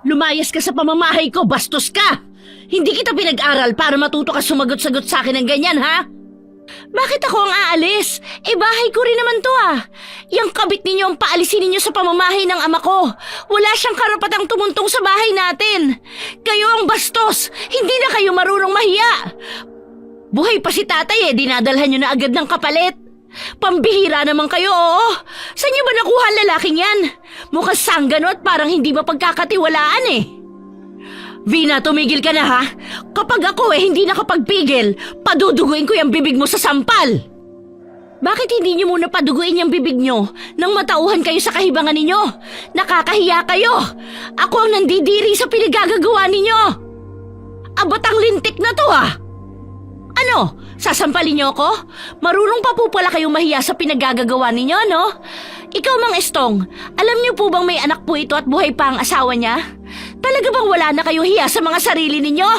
Lumayas ka sa pamamahay ko, bastos ka! Hindi kita pinag-aral para matuto ka sumagot-sagot sa akin ng ganyan, ha? Bakit ako ang aalis? Bahay ko rin naman to, ah. Yang kabit ninyo ang paalisin ninyo sa pamamahay ng ama ko. Wala siyang karapatang tumuntong sa bahay natin. Kayo ang bastos. Hindi na kayo marunong mahiya. Buhay pa si tatay dinadalhan nyo na agad ng kapalit. Pambihira naman kayo, oo. Saan nyo ba nakuha ang lalaking yan? Mukhang sanggano at parang hindi ba pagkakatiwalaan Vina, tumigil ka na ha? Kapag ako hindi nakapagpigil, paduduguin ko yung bibig mo sa sampal. Bakit hindi niyo muna paduguin yung bibig niyo nang matauhan kayo sa kahibangan ninyo? Nakakahiya kayo. Ako ang nandidiri sa pinagagagawa ninyo. Abot ang lintik na to Ano? Sasampalin niyo ako? Marunong pa po pala kayong mahiya sa pinagagagawa ninyo, no? Ikaw, Mang Estong, alam niyo po bang may anak po ito at buhay pa ang asawa niya? Talaga bang wala na kayong hiya sa mga sarili ninyo?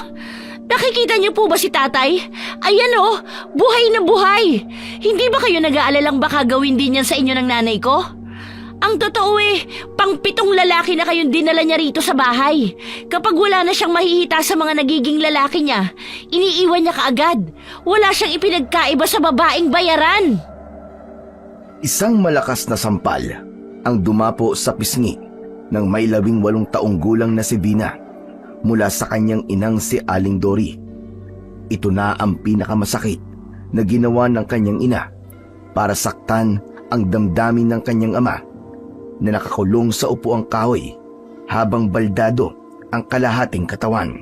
Nakikita niyo po ba si tatay? Ayan buhay na buhay. Hindi ba kayo nag-aalalang baka gawin din yan sa inyo ng nanay ko? Ang totoo pang-7 lalaki na kayong dinala niya rito sa bahay. Kapag wala na siyang mahihita sa mga nagiging lalaki niya, iniiwan niya kaagad. Wala siyang ipinagkaiba sa babaeng bayaran. Isang malakas na sampal ang dumapo sa pisngi ng may 18 taong gulang na si Vina mula sa kanyang inang si Aling Dory. Ito na ang pinakamasakit na ginawa ng kanyang ina para saktan ang damdamin ng kanyang ama na nakakulong sa upuang kahoy habang baldado ang kalahating katawan.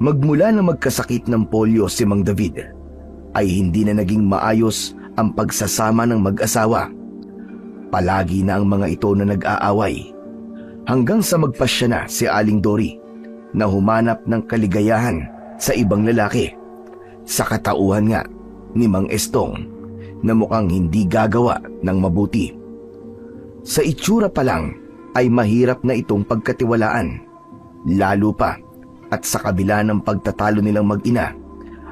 Magmula na magkasakit ng polio si Mang David, ay hindi na naging maayos ang pagsasama ng mag-asawa. Palagi na ang mga ito na nag-aaway, hanggang sa magpasya na si Aling Dory na humanap ng kaligayahan sa ibang lalaki, sa katauhan nga ni Mang Estong na mukhang hindi gagawa ng mabuti. Sa itsura pa lang ay mahirap na itong pagkatiwalaan, lalo pa at sa kabila ng pagtatalo nilang mag-ina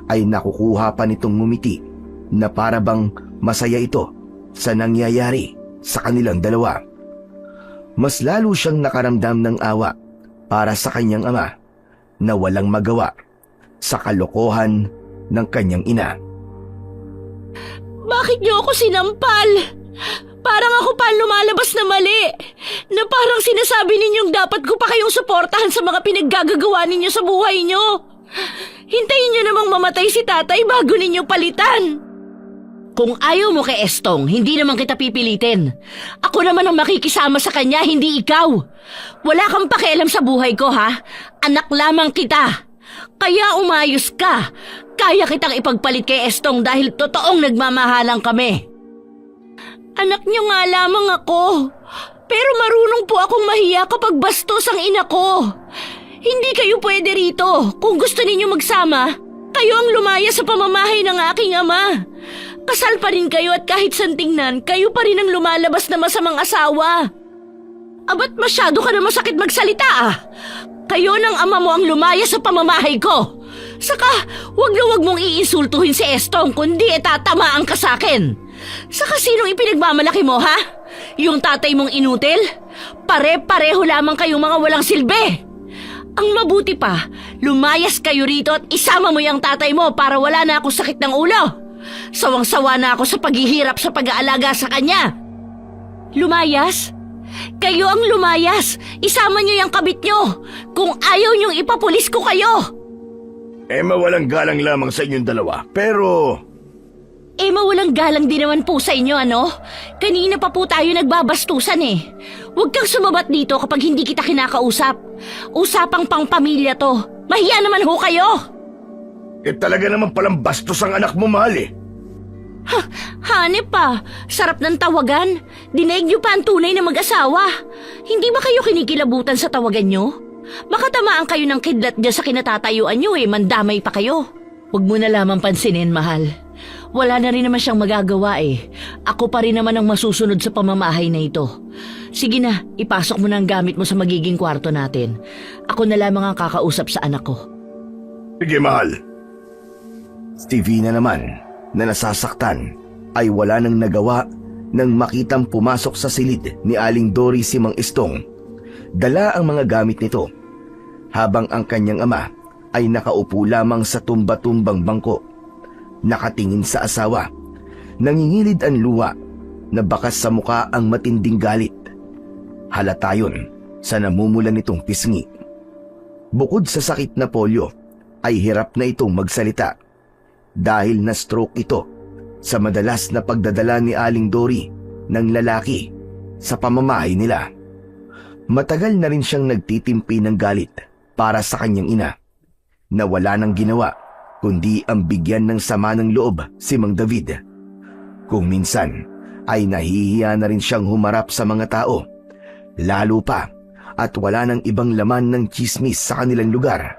ay nakukuha pa nitong ngumiti na para bang masaya ito sa nangyayari sa kanilang dalawa. Mas lalo siyang nakaramdam ng awa para sa kanyang ama na walang magawa sa kalokohan ng kanyang ina. Bakit niyo ako sinampal? Parang ako pa lumalabas na mali. Na parang sinasabi ninyong dapat ko pa kayong suportahan sa mga pinaggagawa ninyo sa buhay niyo. Hintayin niyo namang mamatay si tatay bago ninyo palitan. Kung ayaw mo kay Estong, hindi naman kita pipilitin. Ako naman ang makikisama sa kanya, hindi ikaw. Wala kang pakialam sa buhay ko, ha? Anak lamang kita. Kaya umayos ka. Kaya kitang ipagpalit kay Estong dahil totoong nagmamahalan kami. Anak niyo nga lamang ako. Pero marunong po akong mahiya kapag bastos ang ina ko. Hindi kayo pwede rito. Kung gusto ninyo magsama, kayo ang lumaya sa pamamahay ng aking ama. Kasal pa rin kayo at kahit santingnan, kayo pa rin ang lumalabas na masamang asawa. Abat masyado ka na masakit magsalita Kayo ng ama mo ang lumaya sa pamamahay ko. Saka, wag na wag mong iinsultuhin si Estong kundi tatamaan ka sa akin. Saka sinong ipinagmamalaki mo, ha? Yung tatay mong inutil? Pare-pareho lamang kayong mga walang silbi. Ang mabuti pa, lumayas kayo rito at isama mo yung tatay mo para wala na ako sakit ng ulo. Sawang-sawa na ako sa paghihirap sa pag-aalaga sa kanya. Lumayas? Kayo ang lumayas. Isama niyo yung kabit niyo. Kung ayaw niyong ipapulis ko kayo. Mawalang galang lamang sa inyong dalawa, pero... Mawalang galang din naman po sa inyo, ano? Kanina pa po tayo nagbabastusan Huwag kang sumabat dito kapag hindi kita kinakausap. Usapang pang pamilya to. Mahiya naman ho kayo. Talaga naman palang bastos ang anak mo, mahal Hanep pa. Sarap ng tawagan. Dinaig niyo pa ang tunay na mag-asawa. Hindi ba kayo kinikilabutan sa tawagan niyo? Baka tamaan kayo ng kidlat dyan sa kinatatayuan niyo mandamay pa kayo. Huwag mo na lamang pansinin, mahal. Wala na rin naman siyang magagawa Ako pa rin naman ang masusunod sa pamamahay na ito. Sige na, ipasok mo na ang gamit mo sa magiging kwarto natin. Ako na lamang ang kakausap sa anak ko. Sige, mahal. Si Vina naman, na nasasaktan, ay wala nang nagawa nang makitang pumasok sa silid ni Aling Dory si Mang Estong Dala ang mga gamit nito, habang ang kanyang ama ay nakaupo lamang sa tumba-tumbang bangko, nakatingin sa asawa. Nangingilid ang luha na bakas sa muka ang matinding galit. Halata yun sa namumulan nitong pisngi. Bukod sa sakit na polio, ay hirap na itong magsalita dahil na-stroke ito sa madalas na pagdadala ni Aling Dory ng lalaki sa pamamahay nila. Matagal na rin siyang nagtitimpi ng galit para sa kanyang ina, na wala nang ginawa kundi ang bigyan ng sama ng loob si Mang David. Kung minsan ay nahihiya na rin siyang humarap sa mga tao, lalo pa at wala nang ibang laman ng tsismis sa kanilang lugar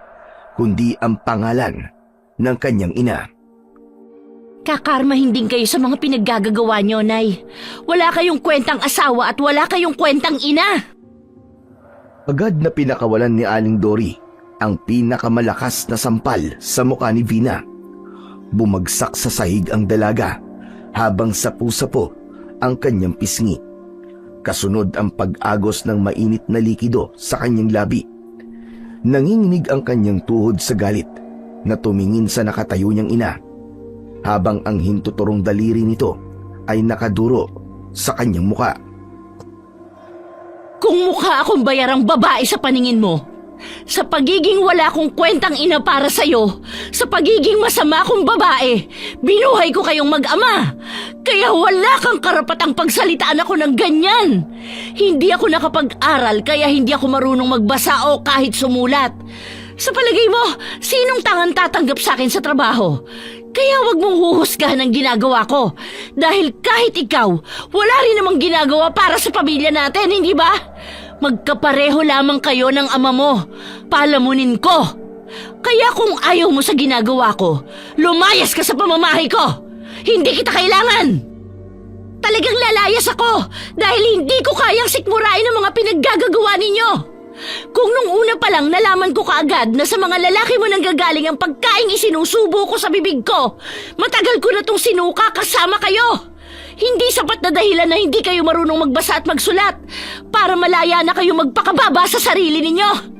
kundi ang pangalan ng kanyang ina. Kakarmahin din kayo sa mga pinaggagawa nyo, Nay. Wala kayong kwentang asawa at wala kayong kwentang ina. Agad na pinakawalan ni Aling Dory ang pinakamalakas na sampal sa mukha ni Vina. Bumagsak sa sahig ang dalaga habang sapu-sapo ang kanyang pisngi. Kasunod ang pag-agos ng mainit na likido sa kanyang labi. Nanginginig ang kanyang tuhod sa galit na tumingin sa nakatayo niyang ina, habang ang hintuturong daliri nito ay nakaduro sa kanyang muka. Kung mukha akong bayarang babae sa paningin mo, sa pagiging wala kong kwentang ina para sa'yo, sa pagiging masama kong babae, binuhay ko kayong mag-ama. Kaya wala kang karapatang pagsalitaan ako ng ganyan. Hindi ako nakapag-aral kaya hindi ako marunong magbasa o kahit sumulat. Sa palagay mo, sinong tangang tatanggap sa akin sa trabaho? Kaya wag mong huhusgahan ang ginagawa ko. Dahil kahit ikaw, wala rin namang ginagawa para sa pamilya natin, hindi ba? Magkapareho lamang kayo ng ama mo. Palamunin ko. Kaya kung ayaw mo sa ginagawa ko, lumayas ka sa pamamahay ko. Hindi kita kailangan. Talagang lalayas ako dahil hindi ko kayang sikmurain ang mga pinaggagawa ninyo. Kung nung una pa lang nalaman ko kaagad na sa mga lalaki mo nanggagaling ang pagkaing isinusubo ko sa bibig ko, matagal ko na tong sinuka kasama kayo. Hindi sapat na dahilan na hindi kayo marunong magbasa at magsulat para malaya na kayo magpakababa sa sarili ninyo.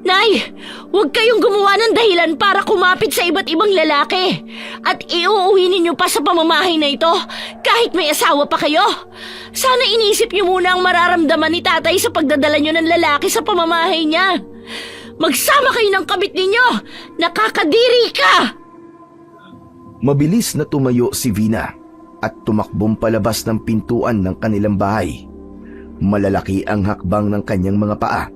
Nay, huwag kayong gumawa ng dahilan para kumapit sa iba't ibang lalaki at iuuwi ninyo pa sa pamamahay na ito kahit may asawa pa kayo. Sana inisip niyo muna ang mararamdaman ni tatay sa pagdadala niyo ng lalaki sa pamamahay niya. Magsama kayo ng kabit ninyo! Nakakadiri ka! Mabilis na tumayo si Vina at tumakbong palabas ng pintuan ng kanilang bahay. Malalaki ang hakbang ng kanyang mga paa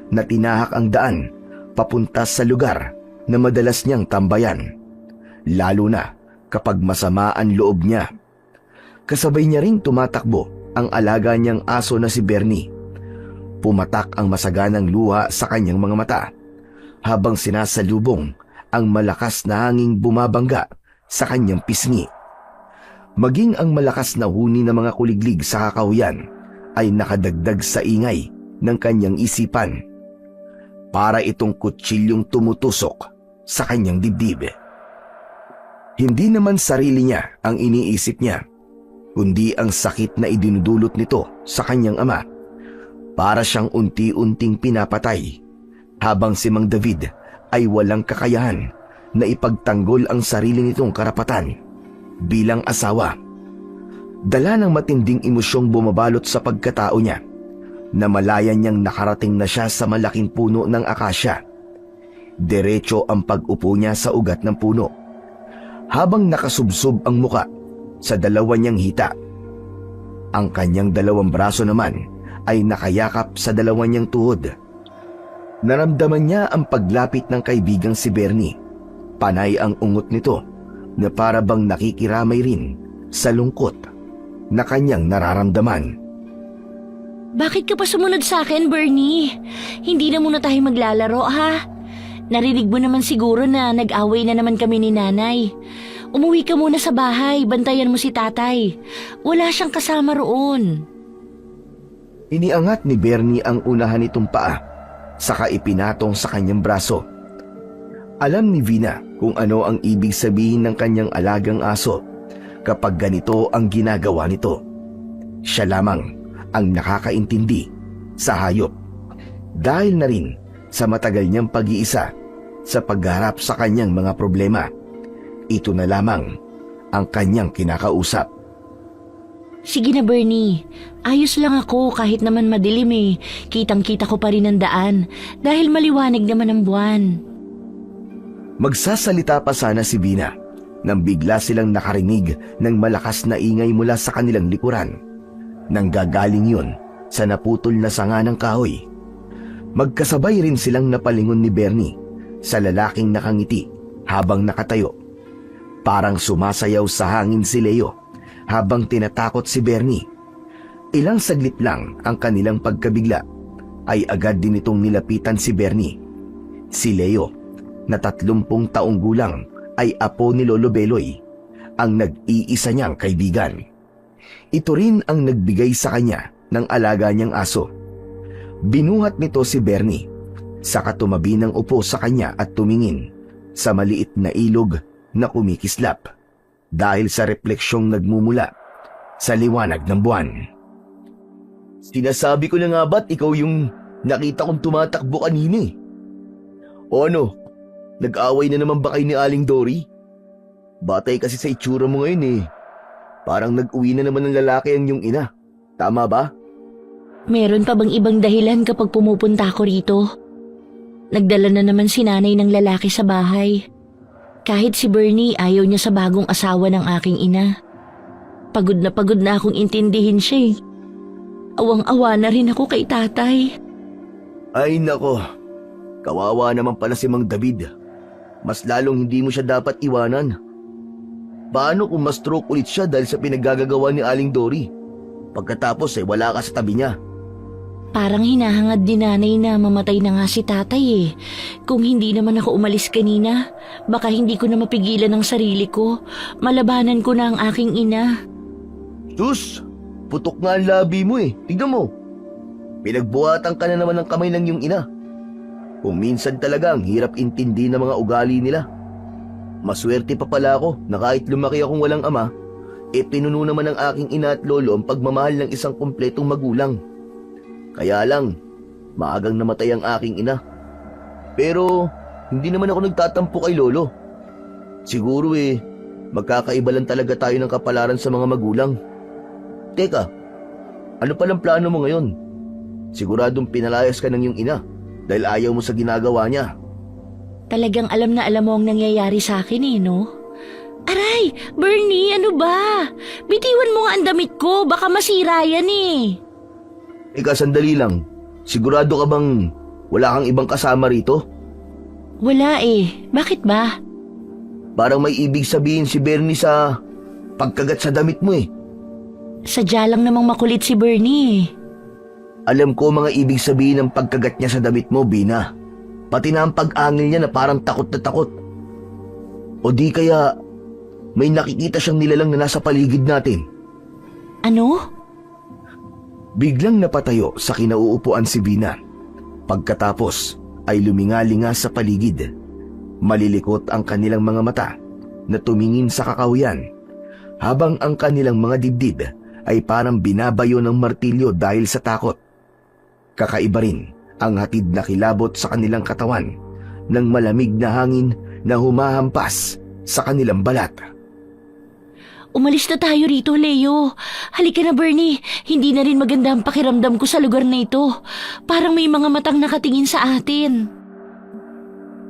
na tinahak ang daan papunta sa lugar na madalas niyang tambayan, lalo na kapag masama ang loob niya. Kasabay niya ring tumatakbo ang alaga niyang aso na si Bernie. Pumatak ang masaganang luha sa kanyang mga mata habang sinasalubong ang malakas na hanging bumabangga sa kanyang pisngi. Maging ang malakas na huni ng mga kuliglig sa kakahuyan ay nakadagdag sa ingay ng kanyang isipan. Para itong kutsilyong tumutusok sa kanyang dibdib. Hindi naman sarili niya ang iniisip niya, kundi ang sakit na idinudulot nito sa kanyang ama. Para siyang unti-unting pinapatay, habang si Mang David ay walang kakayahan na ipagtanggol ang sarili nitong karapatan bilang asawa. Dala ng matinding emosyong bumabalot sa pagkatao niya, na malaya niyang nakarating na siya sa malaking puno ng akasya. Diretso ang pag-upo niya sa ugat ng puno, habang nakasubsob ang muka sa dalawa niyang hita. Ang kanyang dalawang braso naman ay nakayakap sa dalawa niyang tuhod. Naramdaman niya ang paglapit ng kaibigang si Bernie. Panay ang ungot nito na para bang nakikiramay rin sa lungkot na kanyang nararamdaman. Bakit ka pa sumunod sa akin, Bernie? Hindi na muna tayo maglalaro, ha? Narinig mo naman siguro na nag-away na naman kami ni nanay. Umuwi ka muna sa bahay, bantayan mo si tatay. Wala siyang kasama roon. Iniangat ni Bernie ang unahan nitong paa, saka ipinatong sa kanyang braso. Alam ni Vina kung ano ang ibig sabihin ng kanyang alagang aso kapag ganito ang ginagawa nito. Siya lamang ang nakakaintindi sa hayop. dahil na rin sa matagal niyang pag-iisa sa pagharap sa kanyang mga problema. Ito na lamang ang kanyang kinakausap. Sige na Bernie, ayos lang ako kahit naman madilim eh. Kitang-kita ko pa rin ang daan dahil maliwanag naman ang buwan. Magsasalita pa sana si Vina nang bigla silang nakarinig ng malakas na ingay mula sa kanilang likuran. Nanggagaling yun sa naputol na sanga ng kahoy. Magkasabay rin silang napalingon ni Bernie sa lalaking nakangiti habang nakatayo. Parang sumasayaw sa hangin si Leo habang tinatakot si Bernie. Ilang saglit lang ang kanilang pagkabigla ay agad din itong nilapitan si Bernie. Si Leo, na 30 taong gulang, ay apo ni Lolo Beloy, ang nag-iisa niyang kaibigan. Ito rin ang nagbigay sa kanya ng alaga niyang aso. Binuhat nito si Bernie, saka tumabi ng upo sa kanya at tumingin sa maliit na ilog na kumikislap dahil sa refleksyong nagmumula sa liwanag ng buwan. Sinasabi ko na nga ba't ikaw yung nakita kong tumatakbo kanina eh? O ano, nag-away na naman ba kayo ni Aling Dory? Batay kasi sa itsura mo ngayon eh. Parang nag-uwi na naman ng lalaki ang iyong ina. Tama ba? Meron pa bang ibang dahilan kapag pumupunta ako rito? Nagdala na naman si nanay ng lalaki sa bahay. Kahit si Bernie ayaw niya sa bagong asawa ng aking ina. Pagod na akong intindihin siya eh. Awang-awa na rin ako kay tatay. Ay nako, kawawa naman pala si Mang David. Mas lalong hindi mo siya dapat iwanan. Paano kung ma-stroke ulit siya dahil sa pinaggagawa ni Aling Dory? Pagkatapos wala ka sa tabi niya. Parang hinahangad din nanay na mamatay na nga si tatay eh. Kung hindi naman ako umalis kanina, baka hindi ko na mapigilan ang sarili ko. Malabanan ko na ang aking ina. Sus, putok nga ang labi mo eh. Tignan mo. Pinagbuhatan ka na naman ng kamay ng iyong ina. Kung minsan talaga ang hirap intindi ng mga ugali nila. Maswerte pa pala ako na kahit lumaki akong walang ama, pinuno naman ng aking ina at lolo ang pagmamahal ng isang kumpletong magulang. Kaya lang, maagang namatay ang aking ina. Pero, hindi naman ako nagtatampo kay lolo. Siguro magkakaiba lang talaga tayo ng kapalaran sa mga magulang. Teka, ano palang plano mo ngayon? Siguradong pinalayas ka ng iyong ina dahil ayaw mo sa ginagawa niya. Talagang alam na alam mo ang nangyayari sa akin eh, no? Aray, Bernie, ano ba? Bitiwan mo nga ang damit ko, baka masira yan eh. Ika, sandali lang. Sigurado ka bang wala kang ibang kasama rito? Wala eh. Bakit ba? Parang may ibig sabihin si Bernie sa pagkagat sa damit mo eh. Sadya lang namang makulit si Bernie. Alam ko mga ibig sabihin ng pagkagat niya sa damit mo, Bina. Pati na ang pag-angil niya na parang takot na takot. O di kaya may nakikita siyang nilalang na nasa paligid natin. Ano? Biglang napatayo sa kinauupuan si Bina. Pagkatapos ay lumingalinga sa paligid. Malilikot ang kanilang mga mata na tumingin sa kakahuyan, habang ang kanilang mga dibdib ay parang binabayo ng martilyo dahil sa takot. Kakaiba rin ang hatid na kilabot sa kanilang katawan ng malamig na hangin na humahampas sa kanilang balat. Umalis na tayo rito, Leo. Halika na, Bernie. Hindi na rin maganda ang pakiramdam ko sa lugar na ito. Parang may mga matang nakatingin sa atin.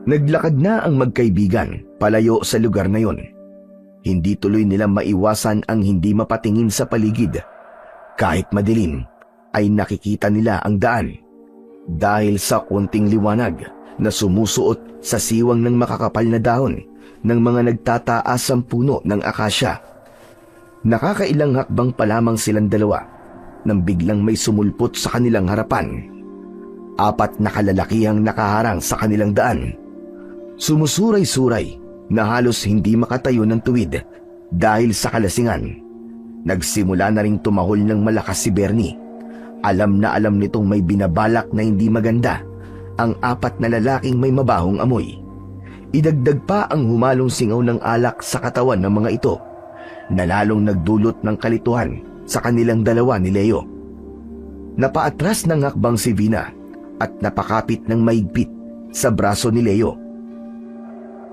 Naglakad na ang magkaibigan palayo sa lugar na yon. Hindi tuloy nila maiwasan ang hindi mapatingin sa paligid. Kahit madilim, ay nakikita nila ang daan. Dahil sa konting liwanag na sumusuot sa siwang ng makakapal na dahon ng mga nagtataasang puno ng akasya. Nakakailang hakbang pa lamang silang dalawa nang biglang may sumulpot sa kanilang harapan. 4 na kalalakihang nakaharang sa kanilang daan. Sumusuray-suray na halos hindi makatayo ng tuwid dahil sa kalasingan. Nagsimula na ring tumahol ng malakas si Bernie. Alam na alam nitong may binabalak na hindi maganda ang 4 na lalaking may mabahong amoy. Idagdag pa ang humalong singaw ng alak sa katawan ng mga ito na lalong nagdulot ng kalituhan sa kanilang dalawa ni Leo. Napaatras ng hakbang si Vina at napakapit ng maigpit sa braso ni Leo.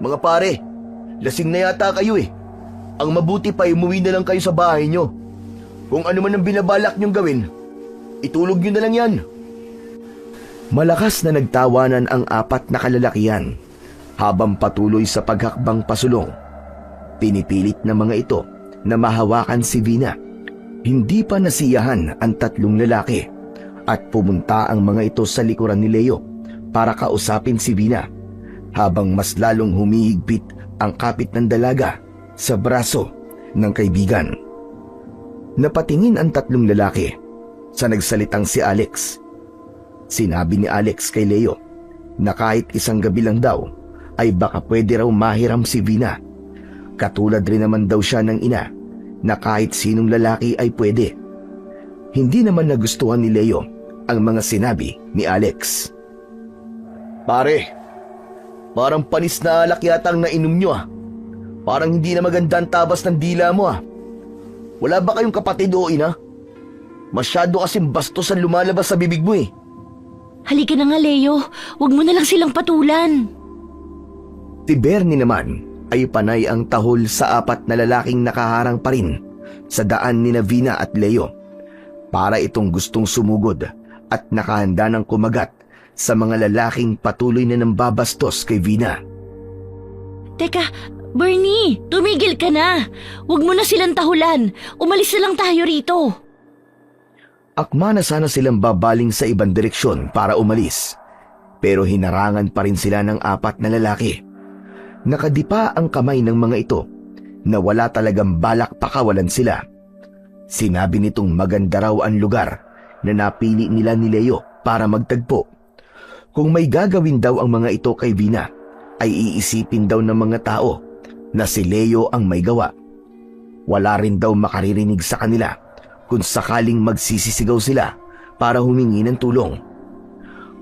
Mga pare, lasing na yata kayo eh. Ang mabuti pa umuwi na lang kayo sa bahay nyo. Kung ano man ang binabalak nyong gawin, itulog nyo na lang yan. Malakas na nagtawanan ang apat na kalalakihan habang patuloy sa paghakbang pasulong. Pinipilit ng mga ito na mahawakan si Vina. Hindi pa nasiyahan ang tatlong lalaki at pumunta ang mga ito sa likuran ni Leo para kausapin si Vina habang mas lalong humihigpit ang kapit ng dalaga sa braso ng kaibigan. Napatingin ang tatlong lalaki sa nagsalitang si Alex. Sinabi ni Alex kay Leo na kahit isang gabi lang daw ay baka pwede raw mahiram si Vina. Katulad rin naman daw siya ng ina na kahit sinong lalaki ay pwede. Hindi naman nagustuhan ni Leo ang mga sinabi ni Alex. Pare, parang panis na alak yata ang nainom nyo ah. Parang hindi na maganda ang tabas ng dila mo ah. Wala ba kayong kapatid o ina? Masyado kasing bastos ang lumalabas sa bibig mo eh. Halika na nga, Leo. Huwag mo na lang silang patulan. Si Bernie naman ay panay ang tahol sa apat na lalaking nakaharang pa rin sa daan ni Vina at Leo. Para itong gustong sumugod at nakahanda ng kumagat sa mga lalaking patuloy na nambabastos kay Vina. Teka, Bernie, tumigil ka na. Huwag mo na silang tahulan. Umalis na lang tayo rito. Akma na sana silang babaling sa ibang direksyon para umalis. Pero hinarangan pa rin sila ng apat na lalaki. Nakadipa ang kamay ng mga ito na wala talagang balak pakawalan sila. Sinabi nitong maganda raw ang lugar na napili nila ni Leo para magtagpo. Kung may gagawin daw ang mga ito kay Vina, ay iisipin daw ng mga tao na si Leo ang may gawa. Wala rin daw makaririnig sa kanila kung sakaling magsisisigaw sila para humingi ng tulong.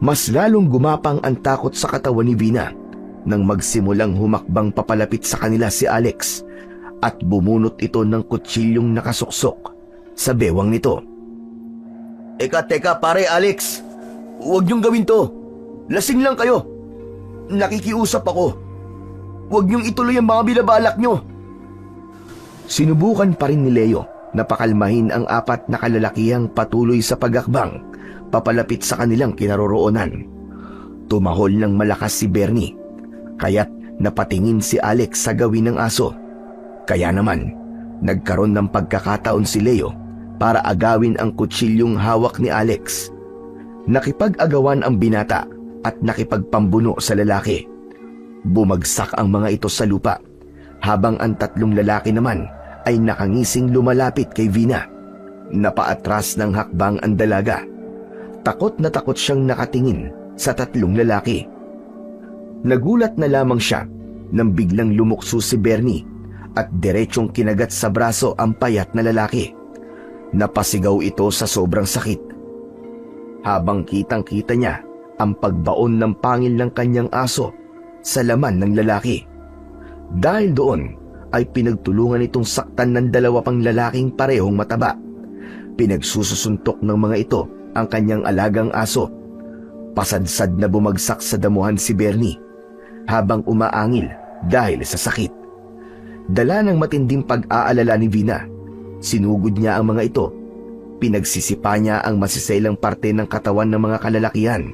Mas lalong gumapang ang takot sa katawan ni Vina nang magsimulang humakbang papalapit sa kanila si Alex at bumunot ito ng kutsilyong nakasuksok sa bewang nito. Teka pare Alex, huwag niyong gawin to. Lasing lang kayo. Nakikiusap ako. Huwag niyong ituloy ang mga binabalak niyo. Sinubukan pa rin ni Leo na pakalmahin ang apat na kalalakihang patuloy sa pagakbang papalapit sa kanilang kinaroroonan. Tumahol ng malakas si Bernie, kaya't napatingin si Alex sa gawin ng aso. Kaya naman, nagkaroon ng pagkakataon si Leo para agawin ang kutsilyong hawak ni Alex. Nakipag-agawan ang binata at nakipagpambuno sa lalaki. Bumagsak ang mga ito sa lupa, habang ang tatlong lalaki naman ay nakangising lumalapit kay Vina. Napaatras ng hakbang ang dalaga. Takot na takot siyang nakatingin sa tatlong lalaki. Nagulat na lamang siya nang biglang lumukso si Bernie at diretsong kinagat sa braso ang payat na lalaki. Napasigaw ito sa sobrang sakit. Habang kitang-kita niya ang pagbaon ng pangil ng kanyang aso sa laman ng lalaki. Dahil doon ay pinagtulungan itong saktan ng dalawa pang lalaking parehong mataba. Pinagsususuntok ng mga ito ang kanyang alagang aso. Pasadsad na bumagsak sa damuhan si Bernie habang umaangil dahil sa sakit. Dala ng matinding pag-aalala ni Vina, sinugod niya ang mga ito. Pinagsisipa niya ang masiselang parte ng katawan ng mga kalalakihan.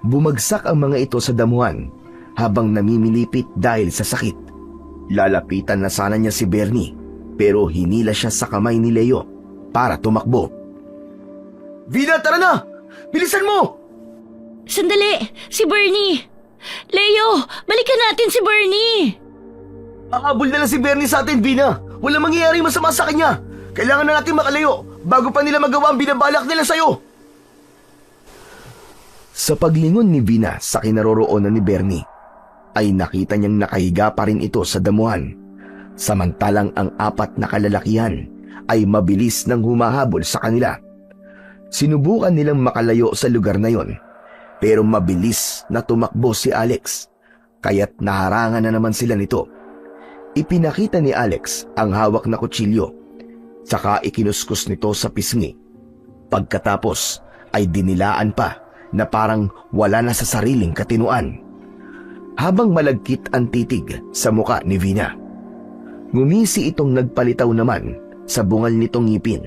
Bumagsak ang mga ito sa damuhan habang namimilipit dahil sa sakit. Lalapitan na sana niya si Bernie pero hinila siya sa kamay ni Leo para tumakbo. Vina, tara na! Bilisan mo! Sandali! Si Bernie! Leo! Balikan natin si Bernie! Ahabol na lang si Bernie sa atin, Vina. Walang mangyayari masama sa kanya. Kailangan na natin makalayo bago pa nila magawa ang binabalak nila sa'yo. Sa paglingon ni Vina sa kinaroroonan ni Bernie, ay nakita niyang nakahiga pa rin ito sa damuhan. Samantalang ang apat na kalalakihan ay mabilis nang humahabol sa kanila. Sinubukan nilang makalayo sa lugar na yon, pero mabilis na tumakbo si Alex, kaya't naharangan na naman sila nito. Ipinakita ni Alex ang hawak na kutsilyo, saka ikinuskus nito sa pisngi. Pagkatapos ay dinilaan pa na parang wala na sa sariling katinuan. Habang malagkit ang titig sa muka ni Vina, ngumisi itong nagpalitaw naman sa bungal nitong ngipin,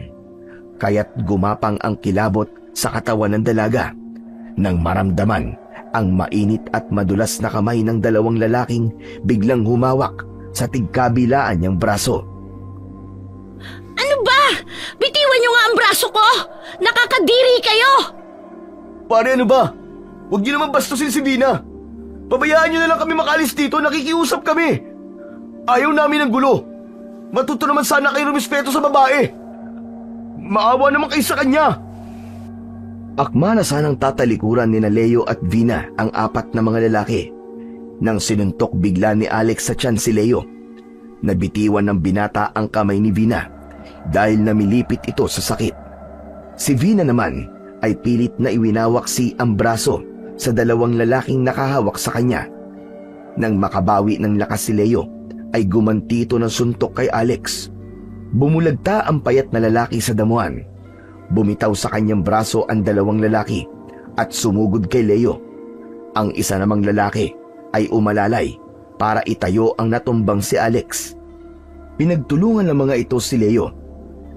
kaya't gumapang ang kilabot sa katawan ng dalaga nang maramdaman ang mainit at madulas na kamay ng dalawang lalaking biglang humawak sa tigkabilaan niyang braso. Ano ba? Bitiwan niyo nga ang braso ko! Nakakadiri kayo! Pare, ano ba? Huwag niyo naman bastusin si Vina. Pabayaan niyo na lang kami makalis dito, nakikiusap kami. Ayaw namin ng gulo. Matuto naman sana kayo rumispeto sa babae. Maawa naman kayo sa kanya. Akma na sanang tatalikuran ni Leo at Vina ang apat na mga lalaki nang sinuntok bigla ni Alex sa tiyan si Leo. Nabitiwan ng binata ang kamay ni Vina dahil namilipit ito sa sakit. Si Vina naman ay pilit na iwinawaksi ang braso sa dalawang lalaking nakahawak sa kanya. Nang makabawi ng lakas si Leo, ay gumanti ito ng suntok kay Alex. Bumulagta ang payat na lalaki sa damuhan. Bumitaw sa kanyang braso ang dalawang lalaki at sumugod kay Leo. Ang isa namang lalaki ay umalalay para itayo ang natumbang si Alex. Pinagtulungan ng mga ito si Leo,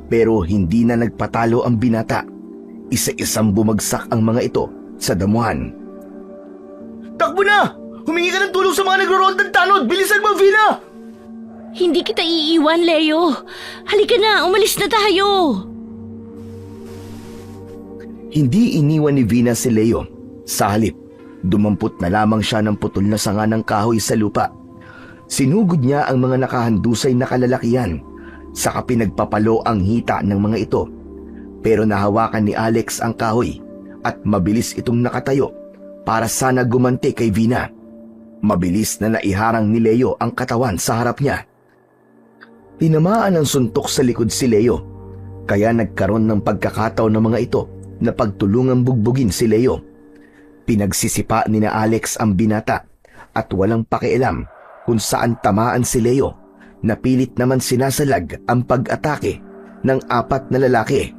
pero hindi na nagpatalo ang binata. Isa-isang bumagsak ang mga ito sa damuhan. Takbo na! Humingi ka ng tulong sa mga nagro-rondang tanod! Bilisan mo, Vina! Hindi kita iiwan, Leo. Halika na, umalis na tayo. Hindi iniwan ni Vina si Leo. Sa halip, dumampot na lamang siya ng putol na sanga ng kahoy sa lupa. Sinugod niya ang mga nakahandusay na kalalakihan, saka pinagpapalo ang hita ng mga ito. Pero nahawakan ni Alex ang kahoy at mabilis itong nakatayo para sana gumanti kay Vina. Mabilis na naiharang ni Leo ang katawan sa harap niya. Tinamaan ng suntok sa likod si Leo, kaya nagkaroon ng pagkakataon ng mga ito na pagtulungang bugbugin si Leo. Pinagsisipa ni na Alex ang binata at walang pakialam kung saan tamaan si Leo. Napilit naman sinasalag ang pag-atake ng apat na lalaki.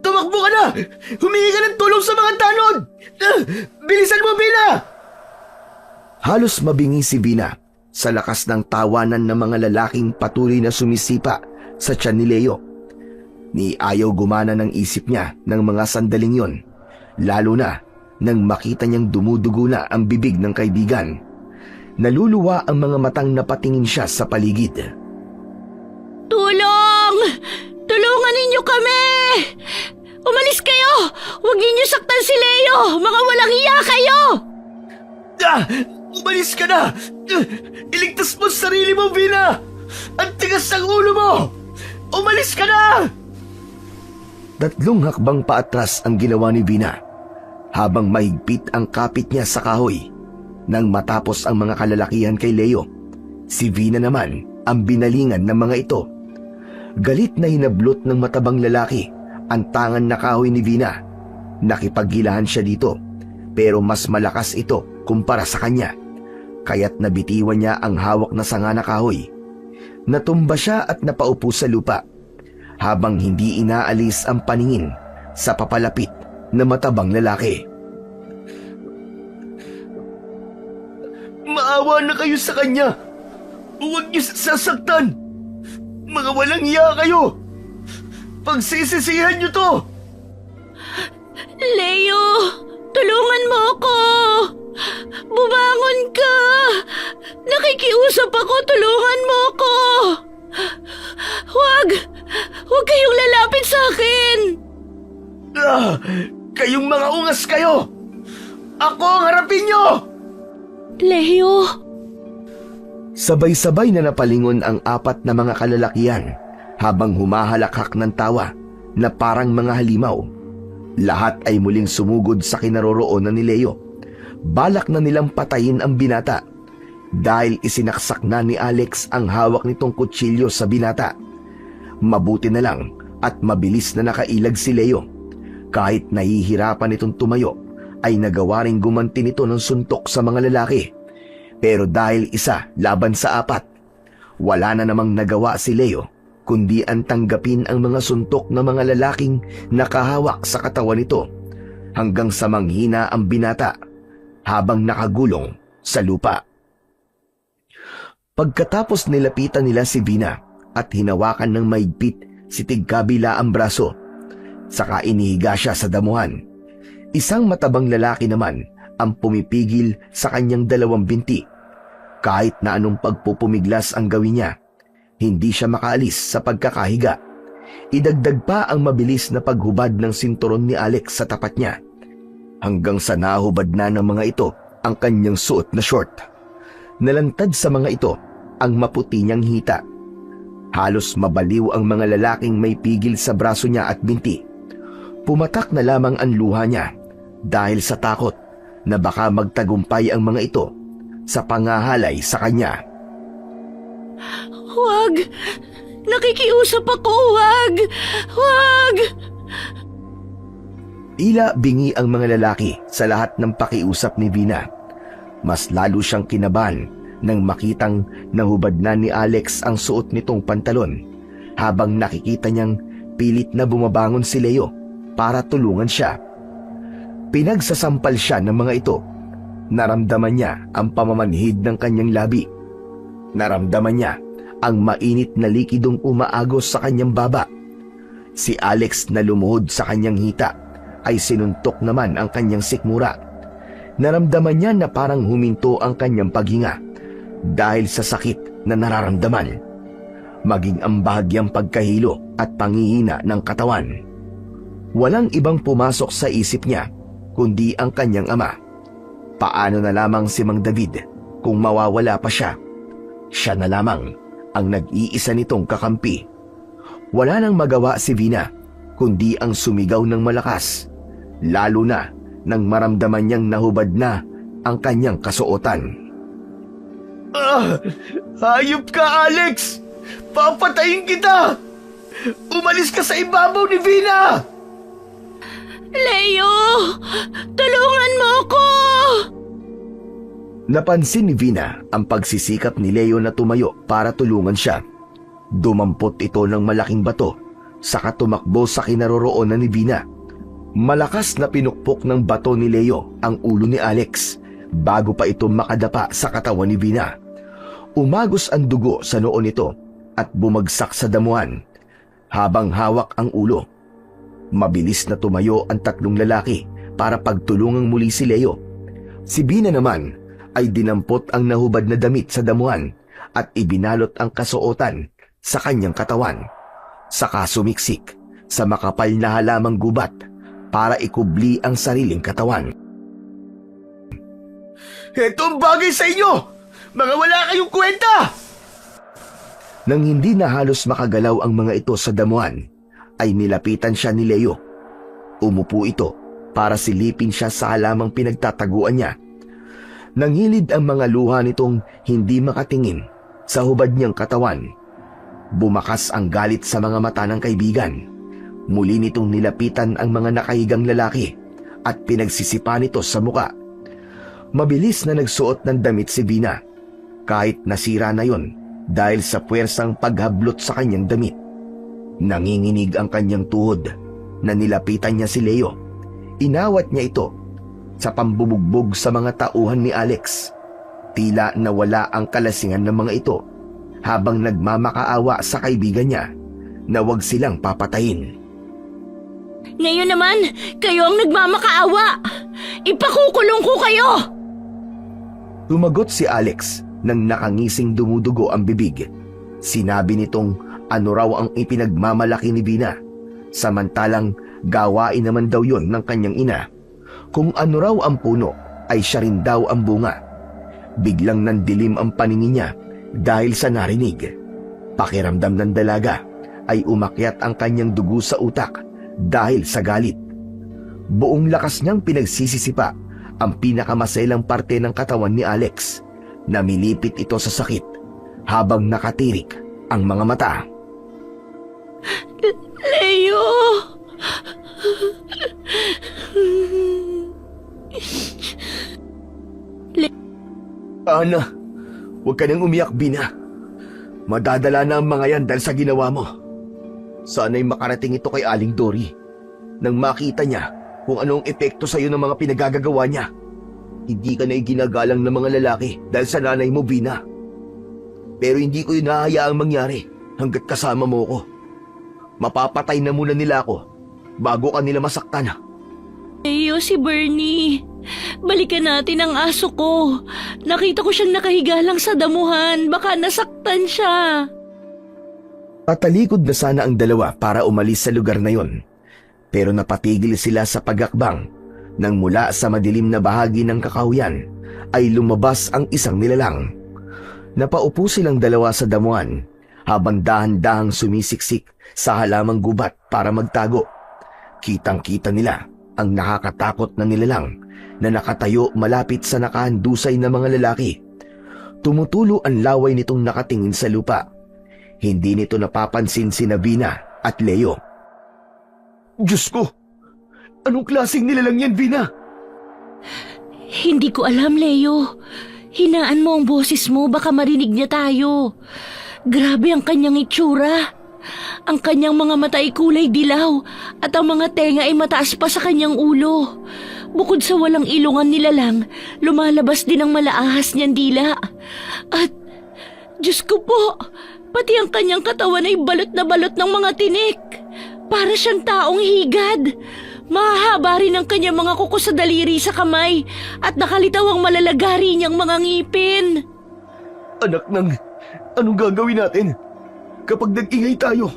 Tumakbo ka na! Humingi ka ng tulong sa mga tanod! Bilisan mo, Vina! Halos mabingi si Vina sa lakas ng tawanan ng mga lalaking patuloy na sumisipa sa tiyan ni Leo. Ni ayaw gumana ng isip niya ng mga sandaling yon, lalo na nang makita niyang dumudugo na ang bibig ng kaibigan. Naluluwa ang mga matang napatingin siya sa paligid. Tulong! Tulungan ninyo kami! Umalis kayo! Huwag ninyo saktan si Leo! Mga walang hiya kayo! Umalis ka na! Iligtas mo sarili mo, Vina! Ang tigas ng ulo mo! Umalis ka na! 3 hakbang paatras ang ginawa ni Vina habang mahigpit ang kapit niya sa kahoy. Nang matapos ang mga kalalakihan kay Leo, si Vina naman ang binalingan ng mga ito. Galit na hinablot ng matabang lalaki ang tangan na kahoy ni Vina. Nakipaghilahan siya dito, pero mas malakas ito kumpara sa kanya, kaya't nabitiwan niya ang hawak na sanga na kahoy. Natumba siya at napaupo sa lupa habang hindi inaalis ang paningin sa papalapit na matabang lalaki. Maawa na kayo sa kanya! Huwag niyo sasaktan! Mga walang iya kayo! Pagsisisihan niyo to! Leo! Tulungan mo ako! Bumangon ka! Nakikiusap ako, tulungan mo ako! Huwag kayong lalapit sa akin! Kayong mga ungas kayo! Ako ang harapin niyo! Leo! Sabay-sabay na napalingon ang apat na mga kalalakihan habang humahalakhak ng tawa na parang mga halimaw. Lahat ay muling sumugod sa kinaroroonan ni Leo. Balak na nilang patayin ang binata dahil isinaksak na ni Alex ang hawak nitong kutsilyo sa binata. Mabuti na lang at mabilis na nakailag si Leo. Kahit nahihirapan itong tumayo, ay nagawa ring gumanti nito ng suntok sa mga lalaki. Pero dahil isa laban sa 4, wala na namang nagawa si Leo kundi ang tanggapin ang mga suntok ng mga lalaking nakahawak sa katawan nito. hanggang sa manghina ang binata habang nakagulong sa lupa. Pagkatapos nilapitan nila si Vina at hinawakan ng maigpit si tigkabila ang braso, saka inihiga siya sa damuhan. Isang matabang lalaki naman ang pumipigil sa kanyang dalawang binti. Kahit na anong pagpupumiglas ang gawin niya, hindi siya makaalis sa pagkakahiga. Idagdag pa ang mabilis na paghubad ng sinturon ni Alex sa tapat niya, hanggang sa nahubad na ng mga ito ang kanyang suot na short. Nalantad sa mga ito ang maputi niyang hita. Halos mabaliw ang mga lalaking may pigil sa braso niya at binti. Pumatak na lamang ang luha niya dahil sa takot na baka magtagumpay ang mga ito sa pangahalay sa kanya. Huwag! Nakikiusap ako, huwag! Huwag! Tila bingi ang mga lalaki sa lahat ng pakiusap ni Vina. Mas lalo siyang kinabahan nang makitang nahubad na ni Alex ang suot nitong pantalon, habang nakikita niyang pilit na bumabangon si Leo para tulungan siya. Pinagsasampal siya ng mga ito. Naramdaman niya ang pamamanhid ng kanyang labi. Naramdaman niya ang mainit na likidong umaagos sa kanyang baba. Si Alex na lumuhod sa kanyang hita ay sinuntok naman ang kanyang sikmura. Naramdaman niya na parang huminto ang kanyang paghinga dahil sa sakit na nararamdaman, maging ang bahagyang pagkahilo at panghihina ng katawan. Walang ibang pumasok sa isip niya kundi ang kanyang ama. Paano na lamang si Mang David kung mawawala pa siya? Siya na lamang ang nag-iisa nitong kakampi. Wala nang magawa si Vina kundi ang sumigaw ng malakas, lalo na nang maramdaman niyang nahubad na ang kanyang kasuotan. Hayop ka, Alex! Papatayin kita! Umalis ka sa ibabaw ni Vina! Leo! Tulungan mo ako! Napansin ni Vina ang pagsisikap ni Leo na tumayo para tulungan siya. Dumampot ito ng malaking bato, saka tumakbo sa kinaroroonan ni Vina. Malakas na pinukpok ng bato ni Leo ang ulo ni Alex bago pa ito makadapa sa katawan ni Vina. Umagos ang dugo sa noo nito at bumagsak sa damuhan habang hawak ang ulo. Mabilis na tumayo ang tatlong lalaki para pagtulungang muli si Leo. Si Vina naman ay dinampot ang nahubad na damit sa damuhan at ibinalot ang kasuotan sa kanyang katawan. Saka sumiksik sa makapal na halamang gubat para ikubli ang sariling katawan. Ito ang bagay sa inyo! Mga wala kayong kwenta! Nang hindi na halos makagalaw ang mga ito sa damuhan, ay nilapitan siya ni Leo. Umupo ito para silipin siya sa halamang pinagtataguan niya. Nanghilid ang mga luha nitong hindi makatingin sa hubad niyang katawan. Bumakas ang galit sa mga mata ng kaibigan. Muli nitong nilapitan ang mga nakahigang lalaki at pinagsisipa nito sa muka. Mabilis na nagsuot ng damit si Vina, kahit nasira na yon dahil sa puwersang paghablot sa kanyang damit. Nanginginig ang kanyang tuhod na nilapitan niya si Leo. Inawat niya ito sa pambubugbog sa mga tauhan ni Alex. Tila nawala ang kalasingan ng mga ito habang nagmamakaawa sa kaibigan niya na huwag silang papatayin. Ngayon naman, kayo ang nagmamakaawa! Ipakukulong ko kayo! Tumagot si Alex nang nakangising dumudugo ang bibig. Sinabi nitong ano raw ang ipinagmamalaki ni Vina, samantalang gawain naman daw yon ng kanyang ina. Kung ano raw ang puno ay siya rin daw ang bunga. Biglang nandilim ang paningin niya dahil sa narinig. Pakiramdam ng dalaga ay umakyat ang kanyang dugo sa utak dahil sa galit. Buong lakas niyang pinagsisisipa ang pinakamaselang parte ng katawan ni Alex. Namilipit ito sa sakit habang nakatirik ang mga mata. Leo! Ana, huwag ka nang umiyak, Vina. Madadala na ang mga yan dahil sa ginawa mo. Sana'y makarating ito kay Aling Dory. Nang makita niya kung anong epekto sa'yo ng mga pinagagagawa niya. Hindi ka na iginagalang ng mga lalaki dahil sa nanay mo, Vina. Pero hindi ko yun nahayaang mangyari hanggat kasama mo ko. Mapapatay na muna nila ako bago ka nila masaktan. Leo, si Bernie. Balikan natin ang aso ko. Nakita ko siyang nakahiga lang sa damuhan. Baka nasaktan siya. Tatalikod na sana ang dalawa para umalis sa lugar na yon. Pero napatigil sila sa pagakbang nang mula sa madilim na bahagi ng kakahuyan ay lumabas ang isang nilalang. Napaupo silang dalawa sa damuhan habang dahan-dahang sumisiksik sa halamang gubat para magtago. Kitang-kita nila ang nakakatakot na nilalang na nakatayo malapit sa nakahandusay na mga lalaki. Tumutulo ang laway nitong nakatingin sa lupa. Hindi nito napapansin sina Vina at Leo. Diyos ko! Anong klaseng nilalang yan, Vina? Hindi ko alam, Leo. Hinaan mo ang boses mo, baka marinig niya tayo. Grabe ang kanyang itsura. Ang kanyang mga mata ay kulay dilaw at ang mga tenga ay mataas pa sa kanyang ulo. Bukod sa walang ilungan nilalang, lumalabas din ang malaahas niyang dila. At, Diyos ko po, pati ang kanyang katawan ay balot na balot ng mga tinik. Para siyang taong higad. Mahahaba rin ang kanyang mga kuko sa daliri sa kamay at nakalitaw ang malalagari niyang mga ngipin. Anak ng, anong gagawin natin? Kapag nag-ingay tayo,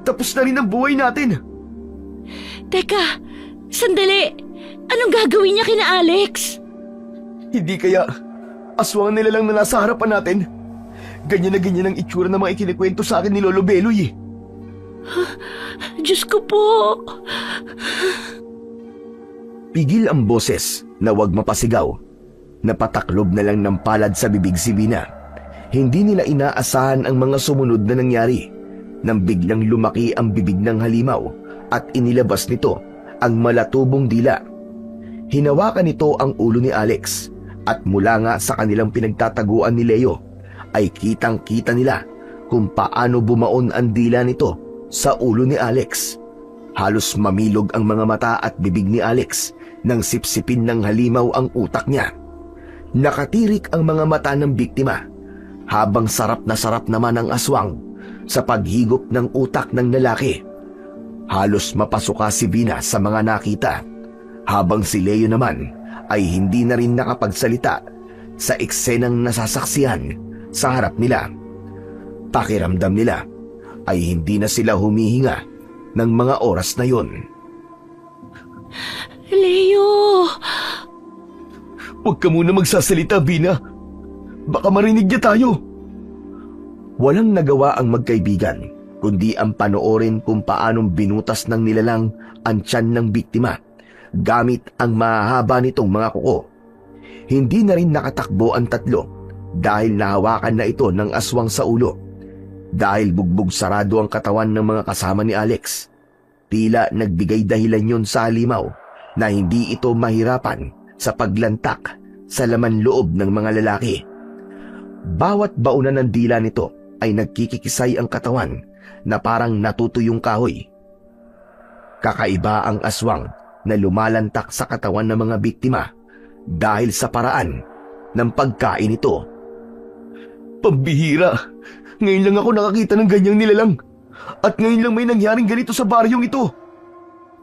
tapos na rin ang buhay natin. Teka, sandali. Anong gagawin niya kina Alex? Hindi kaya aswang nila lang na nasa harapan natin. Ganyan na ganyan ang itsura ng mga ikinikwento sa akin ni Lolo Beloy. Diyos ko po. Pigil ang boses na huwag mapasigaw. Napataklob na lang ng palad sa bibig si Vina. Hindi nila inaasahan ang mga sumunod na nangyari nang biglang lumaki ang bibig ng halimaw at inilabas nito ang malatubong dila. Hinawakan nito ang ulo ni Alex at mula nga sa kanilang pinagtataguan ni Leo ay kitang-kita nila kung paano bumaon ang dila nito sa ulo ni Alex. Halos mamilog ang mga mata at bibig ni Alex nang sipsipin ng halimaw ang utak niya. Nakatirik ang mga mata ng biktima habang sarap naman ang aswang sa paghigop ng utak ng lalaki. Halos mapasuka si Vina sa mga nakita habang si Leo naman ay hindi na rin nakapagsalita sa eksenang nasasaksihan sa harap nila. Pakiramdam nila ay hindi na sila humihinga ng mga oras na yon. Leo! Huwag ka muna magsasalita, Vina. Baka marinig niya tayo. Walang nagawa ang magkaibigan, kundi ang panoorin kung paanong binutas ng nilalang ang tiyan ng biktima gamit ang mahahaba nitong mga kuko. Hindi na rin nakatakbo ang tatlo dahil nahawakan na ito ng aswang sa ulo. Dahil bugbog sarado ang katawan ng mga kasama ni Alex, tila nagbigay dahilan yon sa halimaw na hindi ito mahirapan sa paglantak sa laman loob ng mga lalaki. Bawat baunan ng dila nito ay nagkikikisay ang katawan na parang natutuyong kahoy. Kakaiba ang aswang na lumalantak sa katawan ng mga biktima dahil sa paraan ng pagkain nito. Pambihira! Ngayon lang ako nakakita ng ganyang nilalang. At ngayon lang may nangyaring ganito sa baryong ito.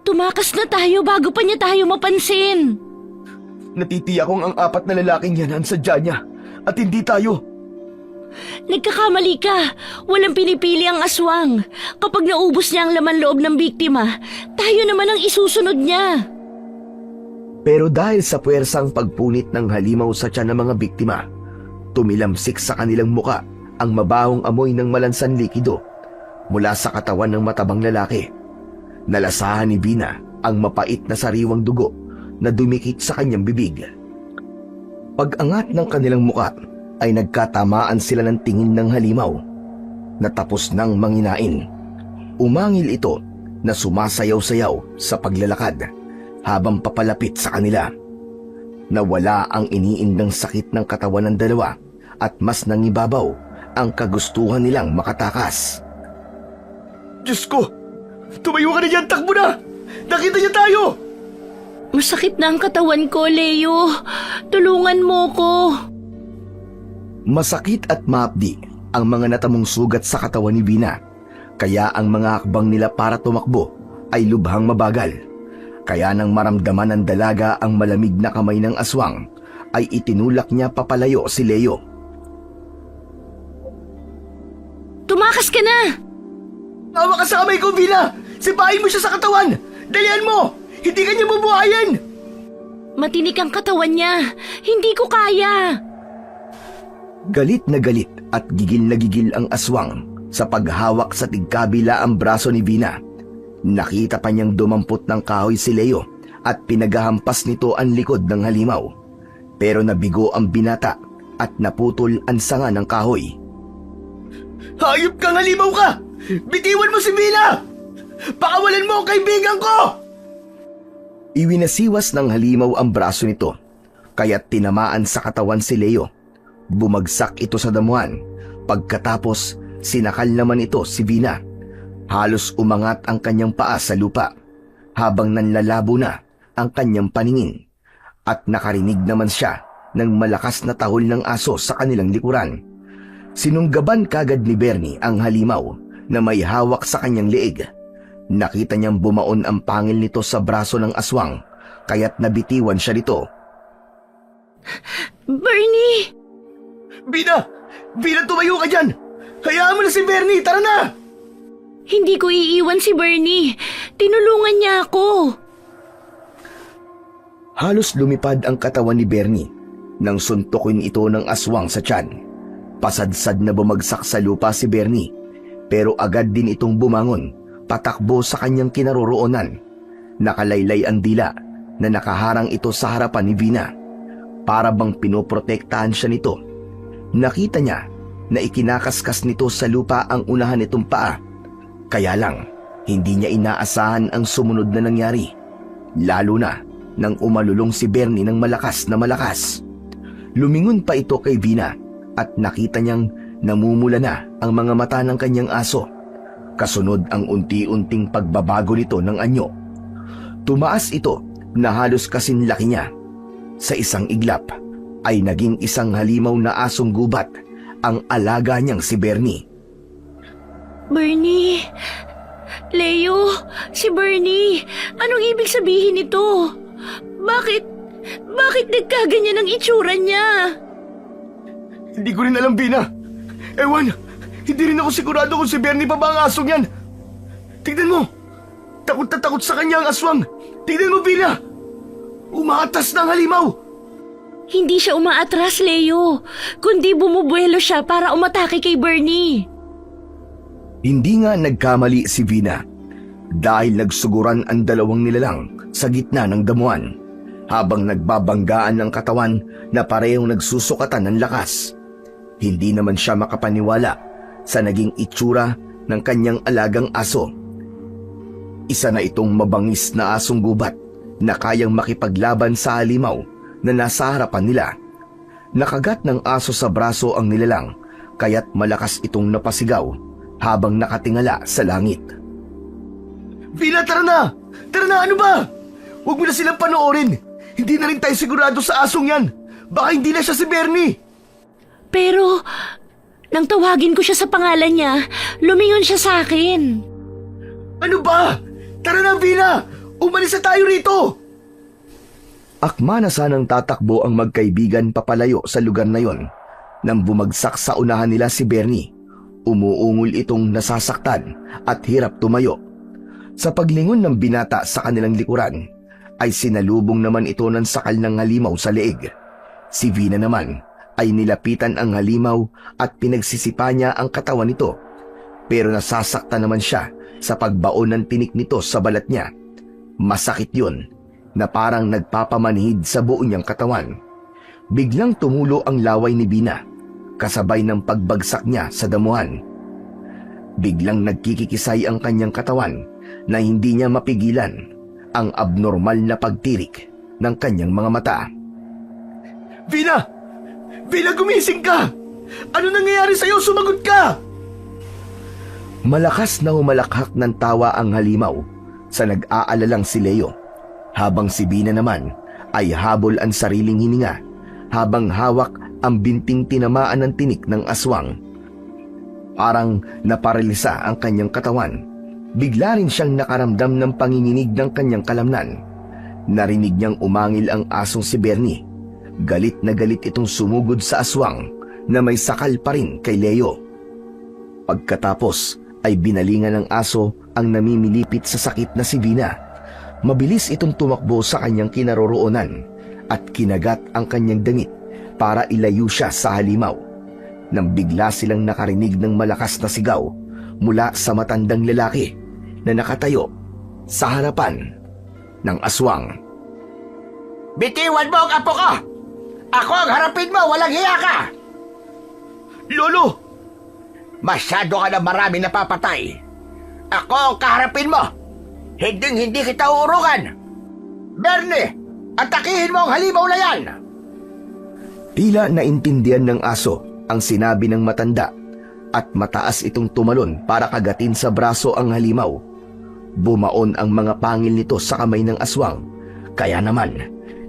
Tumakas na tayo bago pa niya tayo mapansin. Natitiyak kong ang apat na lalaking yan ang sadya niya at hindi tayo. Nagkakamali ka. Walang pinipili ang aswang. Kapag naubos niya ang laman loob ng biktima, tayo naman ang isusunod niya. Pero dahil sa puwersang pagpunit ng halimaw sa tiyan ng mga biktima, tumilamsik sa kanilang muka ang mabahong amoy ng malansan likido mula sa katawan ng matabang lalaki. Nalasahan ni Vina ang mapait na sariwang dugo na dumikit sa kanyang bibig. Pag-angat ng kanilang muka ay nagkatamaan sila ng tingin ng halimaw na tapos nang manginain. Umangil ito na sumasayaw-sayaw sa paglalakad habang papalapit sa kanila. Nawala ang iniindang sakit ng katawan ng dalawa at mas nangibabaw ang kagustuhan nilang makatakas. Diyos ko! Tumayo ka na dyan! Takbo na! Nakita niya tayo! Masakit na ang katawan ko, Leo. Tulungan mo ko. Masakit at maapdi ang mga natamong sugat sa katawan ni Vina. Kaya ang mga hakbang nila para tumakbo ay lubhang mabagal. Kaya nang maramdaman ng dalaga ang malamig na kamay ng aswang, ay itinulak niya papalayo si Leo. Tumakas ka na! Awa ka sa kamay ko, Vina! Sipahin mo siya sa katawan! Dalian mo! Hindi ka niya bubuhayin! Matinik ang katawan niya. Hindi ko kaya. Galit na galit at gigil na gigil ang aswang sa paghawak sa tigkabila ang braso ni Vina. Nakita pa niyang dumampot ng kahoy si Leo at pinagahampas nito ang likod ng halimaw. Pero nabigo ang binata at naputol ang sanga ng kahoy. Hayop kang halimaw ka! Bitiwan mo si Vina! Pakawalan mo ang kaibigan ko! Iwinasiwas ng halimaw ang braso nito, kaya't tinamaan sa katawan si Leo. Bumagsak ito sa damuhan, pagkatapos sinakal naman ito si Vina. Halos umangat ang kanyang paa sa lupa, habang nanlalabo na ang kanyang paningin. At nakarinig naman siya ng malakas na tahol ng aso sa kanilang likuran. Sinunggaban kagad ni Bernie ang halimaw na may hawak sa kanyang leeg. Nakita niyang bumaon ang pangil nito sa braso ng aswang, kaya't nabitiwan siya nito. Bernie! Bina! Bina, tumayo ka dyan! Hayaan mo na si Bernie! Tara na! Hindi ko iiwan si Bernie. Tinulungan niya ako. Halos lumipad ang katawan ni Bernie nang suntukin ito ng aswang sa tiyan. Pasadsad na bumagsak sa lupa si Bernie, pero agad din itong bumangon, patakbo sa kanyang kinaroroonan. Nakalaylay ang dila na nakaharang ito sa harapan ni Vina. Para bang pinoprotektahan siya nito. Nakita niya na ikinakaskas nito sa lupa ang unahan nitong paa. Kaya lang, hindi niya inaasahan ang sumunod na nangyari. Lalo na nang umalulong si Bernie ng malakas na malakas. Lumingon pa ito kay Vina at nakita niyang namumula na ang mga mata ng kanyang aso. Kasunod ang unti-unting pagbabago nito ng anyo. Tumaas ito na halos kasing laki niya. Sa isang iglap ay naging isang halimaw na asong gubat ang alaga niyang si Bernie. Bernie! Leo! Si Bernie! Anong ibig sabihin nito? Bakit nagkaganyan ang itsura niya? Hindi ko rin alam, Bina. Ewan, hindi rin ako sigurado kung si Bernie pa ba ang asong yan. Tignan mo, takot na takot sa kanya ang aswang. Tignan mo, Bina. Umaatas na ang halimaw. Hindi siya umaatras, Leo. Kundi bumubuelo siya para umatake kay Bernie. Hindi nga nagkamali si Vina dahil nagsuguran ang dalawang nilalang sa gitna ng damuhan habang nagbabanggaan ng katawan na parehong nagsusukatan ng lakas. Hindi naman siya makapaniwala sa naging itsura ng kanyang alagang aso. Isa na itong mabangis na asong gubat na kayang makipaglaban sa halimaw na nasa harapan nila. Nakagat ng aso sa braso ang nilalang kaya't malakas itong napasigaw habang nakatingala sa langit. Vina, tara na! Tara na, ano ba? Huwag mo na silang panoorin. Hindi na rin tayo sigurado sa asong yan. Baka hindi na siya si Bernie. Pero, nang tawagin ko siya sa pangalan niya, lumingon siya sa akin. Ano ba? Tara na, Vina! Umalis na tayo rito! Akma na sanang tatakbo ang magkaibigan papalayo sa lugar na yon nang bumagsak sa unahan nila si Bernie. Umuungol itong nasasaktan at hirap tumayo. Sa paglingon ng binata sa kanilang likuran, ay sinalubong naman ito ng sakal ng halimaw sa leeg. Si Vina naman ay nilapitan ang halimaw at pinagsisipa niya ang katawan nito. Pero nasasaktan naman siya sa pagbaon ng tinik nito sa balat niya. Masakit yun na parang nagpapamanhid sa buo niyang katawan. Biglang tumulo ang laway ni Vina kasabay ng pagbagsak niya sa damuhan. Biglang nagkikikisay ang kanyang katawan na hindi niya mapigilan ang abnormal na pagtirik ng kanyang mga mata. Vina! Vina, gumising ka! Ano nangyayari sa'yo? Sumagot ka! Malakas na humalakhak ng tawa ang halimaw sa nag-aalalang si Leo. habang si Bina naman ay habol ang sariling hininga habang hawak ang binting tinamaan ng tinik ng aswang. Parang naparalisa ang kanyang katawan. Bigla rin siyang nakaramdam ng panginginig ng kanyang kalamnan. Narinig niyang umangil ang asong si Bernie. Galit na galit itong sumugod sa aswang na may sakal pa rin kay Leo. Pagkatapos ay binalingan ng aso ang namimilipit sa sakit na si Vina. Mabilis itong tumakbo sa kanyang kinaroroonan at kinagat ang kanyang damit para ilayo siya sa halimaw. Nang bigla silang nakarinig ng malakas na sigaw mula sa matandang lalaki na nakatayo sa harapan ng aswang. Bitiwan mo ang apo ko! Ako ang harapin mo, walang hiya ka! Lolo! Masyado ka na marami napapatay. Ako ang kaharapin mo. Hindi kita uurugan. Bernie, atakihin mo ang halimaw na yan! Tila naintindihan ng aso ang sinabi ng matanda at mataas itong tumalon para kagatin sa braso ang halimaw. Bumaon ang mga pangil nito sa kamay ng aswang, kaya naman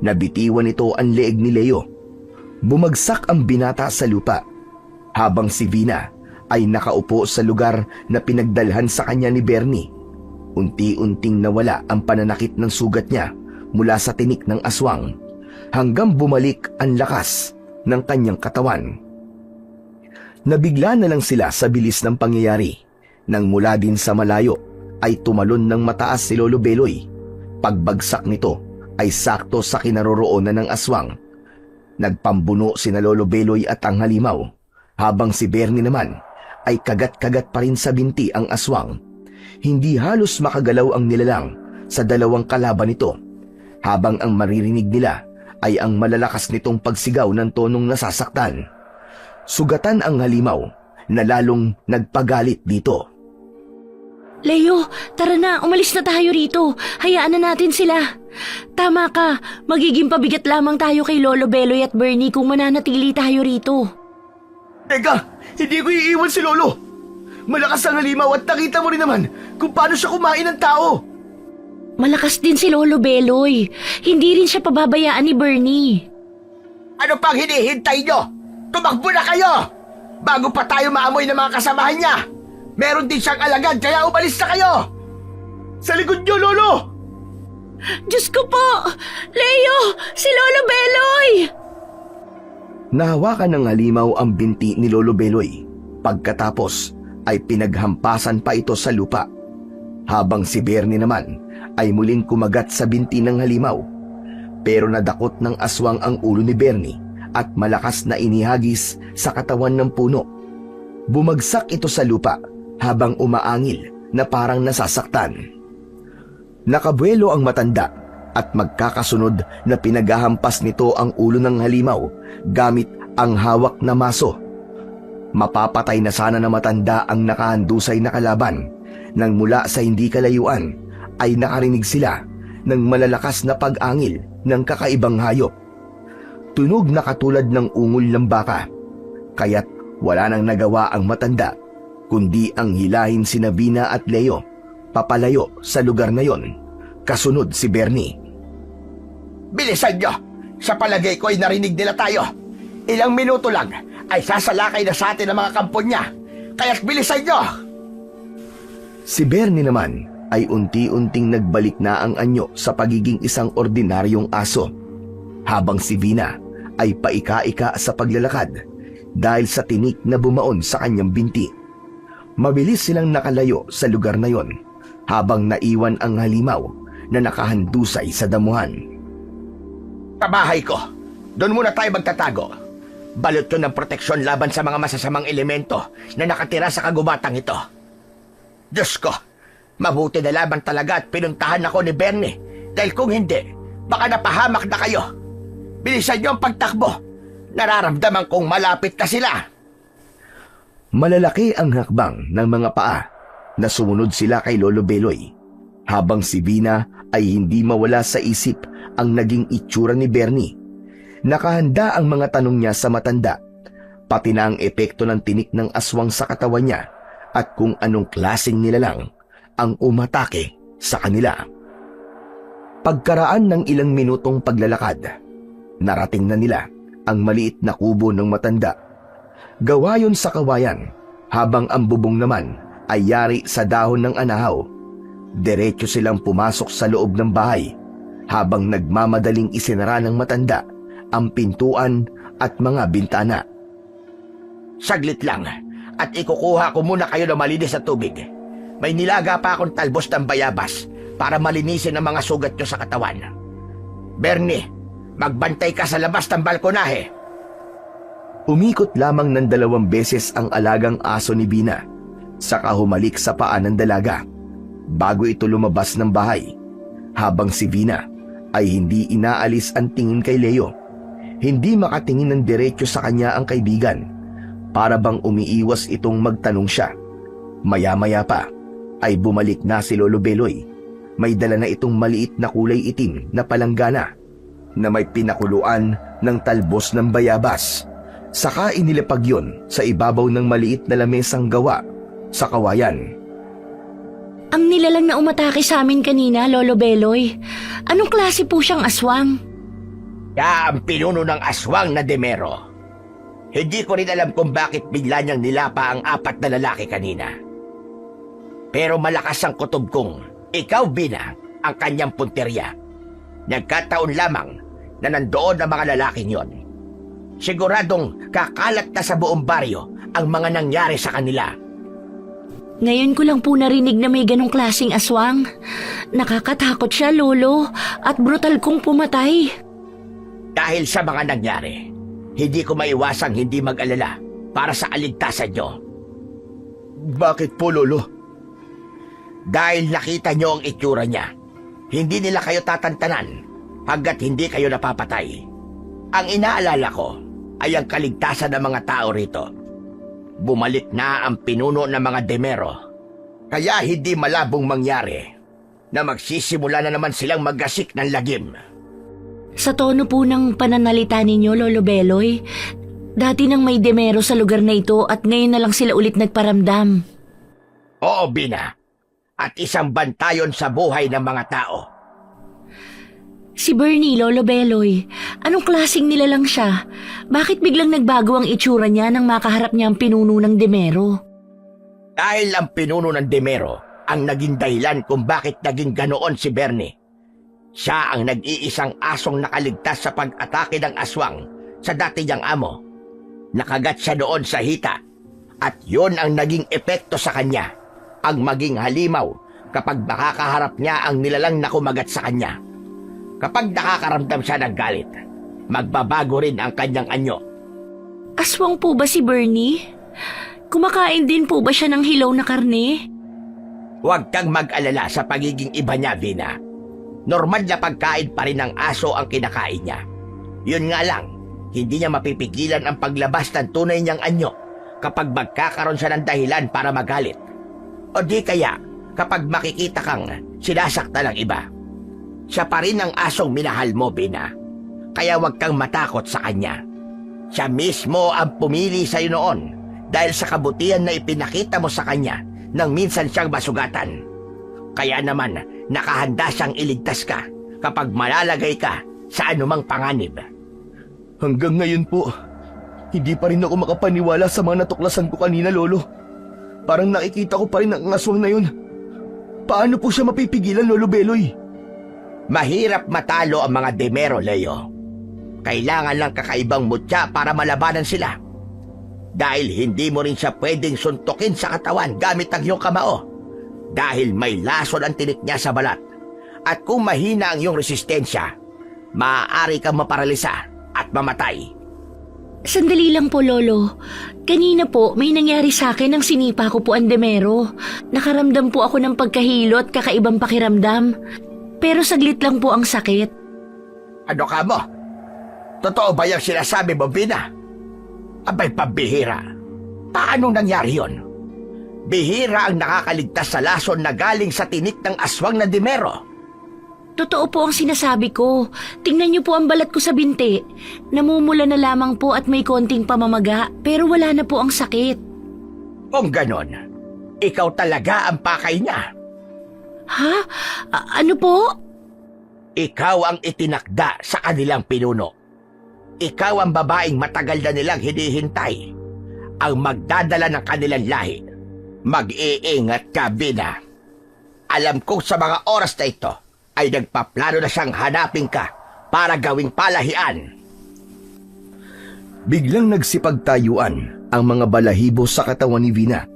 nabitiwan ito ang leeg ni Leo. Bumagsak ang binata sa lupa, habang si Vina ay nakaupo sa lugar na pinagdalhan sa kanya ni Bernie. Unti-unting nawala ang pananakit ng sugat niya mula sa tinik ng aswang, hanggang bumalik ang lakas ng kanyang katawan. Nabigla na lang sila sa bilis ng pangyayari, nang mula din sa malayo ay tumalon ng mataas si Lolo Beloy. Pagbagsak nito ay sakto sa kinaroroonan ng aswang. Nagpambuno sina Lolo Beloy at ang halimaw, habang si Bernie naman ay kagat-kagat pa rin sa binti ang aswang. Hindi halos makagalaw ang nilalang sa dalawang kalaban nito, habang ang maririnig nila ay ang malalakas nitong pagsigaw ng tonong nasasaktan. Sugatan ang halimaw na lalong nagpagalit dito. Leo, tara na, umalis na tayo rito. Hayaan na natin sila. Tama ka, magiging pabigat lamang tayo kay Lolo Beloy at Bernie kung mananatili tayo rito. Teka, hindi ko iiwan si Lolo. Malakas ang halimaw at nakita mo rin naman kung paano siya kumain ng tao. Malakas din si Lolo Beloy. Hindi rin siya pababayaan ni Bernie. Ano pang hinihintay nyo? Tumakbo na kayo! Bago pa tayo maamoy ng mga kasamahan niya! Meron din siyang alagad, kaya umalis na kayo! Sa likod niyo, Lolo! Diyos ko po! Leo! Si Lolo Beloy! Nahawakan ng halimaw ang binti ni Lolo Beloy. Pagkatapos ay pinaghampasan pa ito sa lupa. Habang si Bernie naman ay muling kumagat sa binti ng halimaw. Pero nadakot ng aswang ang ulo ni Bernie at malakas na inihagis sa katawan ng puno. Bumagsak ito sa lupa habang umaangil na parang nasasaktan. Nakabuelo ang matanda at magkakasunod na pinaghahampas nito ang ulo ng halimaw gamit ang hawak na maso. Mapapatay na sana na matanda ang nakahandusay na kalaban nang mula sa hindi kalayuan ay nakarinig sila ng malalakas na pag-angil ng kakaibang hayop. Tunog na katulad ng ungol ng baka, kaya't wala nang nagawa ang matanda kundi ang hilahin sina Vina at Leo papalayo sa lugar na yon. Kasunod si Bernie. Bilisan nyo! Sa palagay ko ay narinig nila tayo. Ilang minuto lang ay sasalakay na sa atin ang mga kampon niya. Kaya't bilisan nyo! Si Bernie naman ay unti-unting nagbalik na ang anyo sa pagiging isang ordinaryong aso, habang si Vina ay paika-ika sa paglalakad dahil sa tinik na bumaon sa kanyang binti. Mabilis silang nakalayo sa lugar na yon habang naiwan ang halimaw na nakahandusay sa damuhan. Sa bahay ko, doon muna tayo magtatago. Balot yun ng proteksyon laban sa mga masasamang elemento na nakatira sa kagubatang ito. Diyos ko, mabuti na lamang talaga at pinuntahan ako ni Bernie, dahil kung hindi, baka napahamak na kayo. Bilisan niyo ang pagtakbo. Nararamdaman kong malapit na sila. Malalaki ang hakbang ng mga paa na sumunod sila kay Lolo Beloy, habang si Vina ay hindi mawala sa isip ang naging itsura ni Bernie. Nakahanda ang mga tanong niya sa matanda, pati na ang epekto ng tinik ng aswang sa katawan niya at kung anong klaseng nilalang ang umatake sa kanila. Pagkaraan ng ilang minutong paglalakad, narating na nila ang maliit na kubo ng matanda. Gawa yun sa kawayan, habang ang bubong naman ay yari sa dahon ng anahaw. Diretso silang pumasok sa loob ng bahay, habang nagmamadaling isinara ng matanda ang pintuan at mga bintana. Saglit lang, at ikukuha ko muna kayo ng malinis na tubig. May nilaga pa akong talbos ng bayabas para malinisin ang mga sugat nyo sa katawan. Bernie, magbantay ka sa labas ng balkonahe. Umikot lamang ng 2 beses ang alagang aso ni Bina, saka humalik sa paa ng dalaga, bago ito lumabas ng bahay, habang si Bina ay hindi inaalis ang tingin kay Leo. Hindi makatingin ng diretso sa kanya ang kaibigan, para bang umiiwas itong magtanong siya. Maya-maya pa ay bumalik na si Lolo Beloy. May dala na itong maliit na kulay itim na palanggana na may pinakuluan ng talbos ng bayabas. Saka inilapag yon sa ibabaw ng maliit na lamesang gawa sa kawayan. Ang nilalang na umatake sa amin kanina, Lolo Beloy. Anong klase po siyang aswang? Siya ang pinuno ng aswang na Demero. Hindi ko rin alam kung bakit bigla niyang nilapa ang 4 na lalaki kanina. Pero malakas ang kutob kong ikaw, Bina, ang kanyang punteriya. Nagkataon lamang na nandoon ang mga lalaking yon. Siguradong kakalat na sa buong baryo ang mga nangyari sa kanila. Ngayon ko lang po narinig na may ganong klaseng aswang. Nakakatakot siya, Lolo, at brutal kong pumatay. Dahil sa mga nangyari, hindi ko maiwasang hindi mag-alala para sa kaligtasan nyo. Bakit po, Lolo? Dahil nakita nyo ang itsura niya, hindi nila kayo tatantanan hanggat hindi kayo napapatay. Ang inaalala ko ay ang kaligtasan ng mga tao rito. Bumalik na ang pinuno ng mga Demero, kaya hindi malabong mangyari na magsisimula na naman silang maggasik ng lagim. Sa tono po ng pananalita ninyo, Lolo Beloy, dati nang may Demero sa lugar na ito at ngayon na lang sila ulit nagparamdam. Oo, Bina. At isang bantayon sa buhay ng mga tao. Si Bernie, Lolo Beloy, anong klaseng nilalang siya? Bakit biglang nagbago ang itsura niya nang makaharap niya ang pinuno ng Demero? Dahil ang pinuno ng Demero ang naging dahilan kung bakit naging ganoon si Bernie. Siya ang nag-iisang asong nakaligtas sa pag-atake ng aswang sa dati niyang amo. Nakagat siya doon sa hita at yun ang naging epekto sa kanya, ang maging halimaw kapag makakaharap niya ang nilalang na kumagat sa kanya. Kapag nakakaramdam siya ng galit, magbabago rin ang kanyang anyo. Aswang po ba si Bernie? Kumakain din po ba siya ng hilaw na karne? Huwag kang mag-alala sa pagiging iba niya, Vina. Normal na pagkain pa rin ng aso ang kinakain niya. Yun nga lang, hindi niya mapipigilan ang paglabas ng tunay niyang anyo kapag magkakaroon siya ng dahilan para magalit. O di kaya, kapag makikita kang sinasakta ng iba. Siya pa rin ang asong minahal mo, Bina. Kaya huwag kang matakot sa kanya. Siya mismo ang pumili sa'yo noon dahil sa kabutihan na ipinakita mo sa kanya nang minsan siyang masugatan. Kaya naman, nakahanda siyang iligtas ka kapag malalagay ka sa anumang panganib. Hanggang ngayon po, hindi pa rin ako makapaniwala sa mga natuklasan ko kanina, Lolo. Parang nakikita ko pa rin ang aswang na yun. Paano po siya mapipigilan, Lolo Beloy? Mahirap matalo ang mga Demero, Leo. Kailangan lang kakaibang mutya para malabanan sila. Dahil hindi mo rin siya pwedeng suntukin sa katawan gamit ang iyong kamao. Dahil may lason ang tinik niya sa balat. At kung mahina ang iyong resistensya, maaari kang maparalisa at mamatay. Sandali lang po, Lolo. Kanina po, may nangyari sa akin nang sinipa ko po ang Demero. Nakaramdam po ako ng pagkahilo at kakaibang pakiramdam. Pero saglit lang po ang sakit. Ano ka mo? Totoo ba yung sinasabi mo, Bina? Abay, pambihira. Paano nangyari yon? Bihira ang nakakaligtas sa lason na galing sa tinik ng aswang na Demero. Totoo po ang sinasabi ko. Tingnan niyo po ang balat ko sa binti. Namumula na lamang po at may konting pamamaga, pero wala na po ang sakit. Kung ganon, ikaw talaga ang pakay niya. Ha? Ano po? Ikaw ang itinakda sa kanilang pinuno. Ikaw ang babaeng matagal na nilang hinihintay. Ang magdadala ng kanilang lahi. Mag-iingat ka, Bina. Alam kong sa mga oras na ito ay nagpaplano na siyang hanapin ka para gawing palahian. Biglang nagsipagtayuan ang mga balahibo sa katawan ni Vina.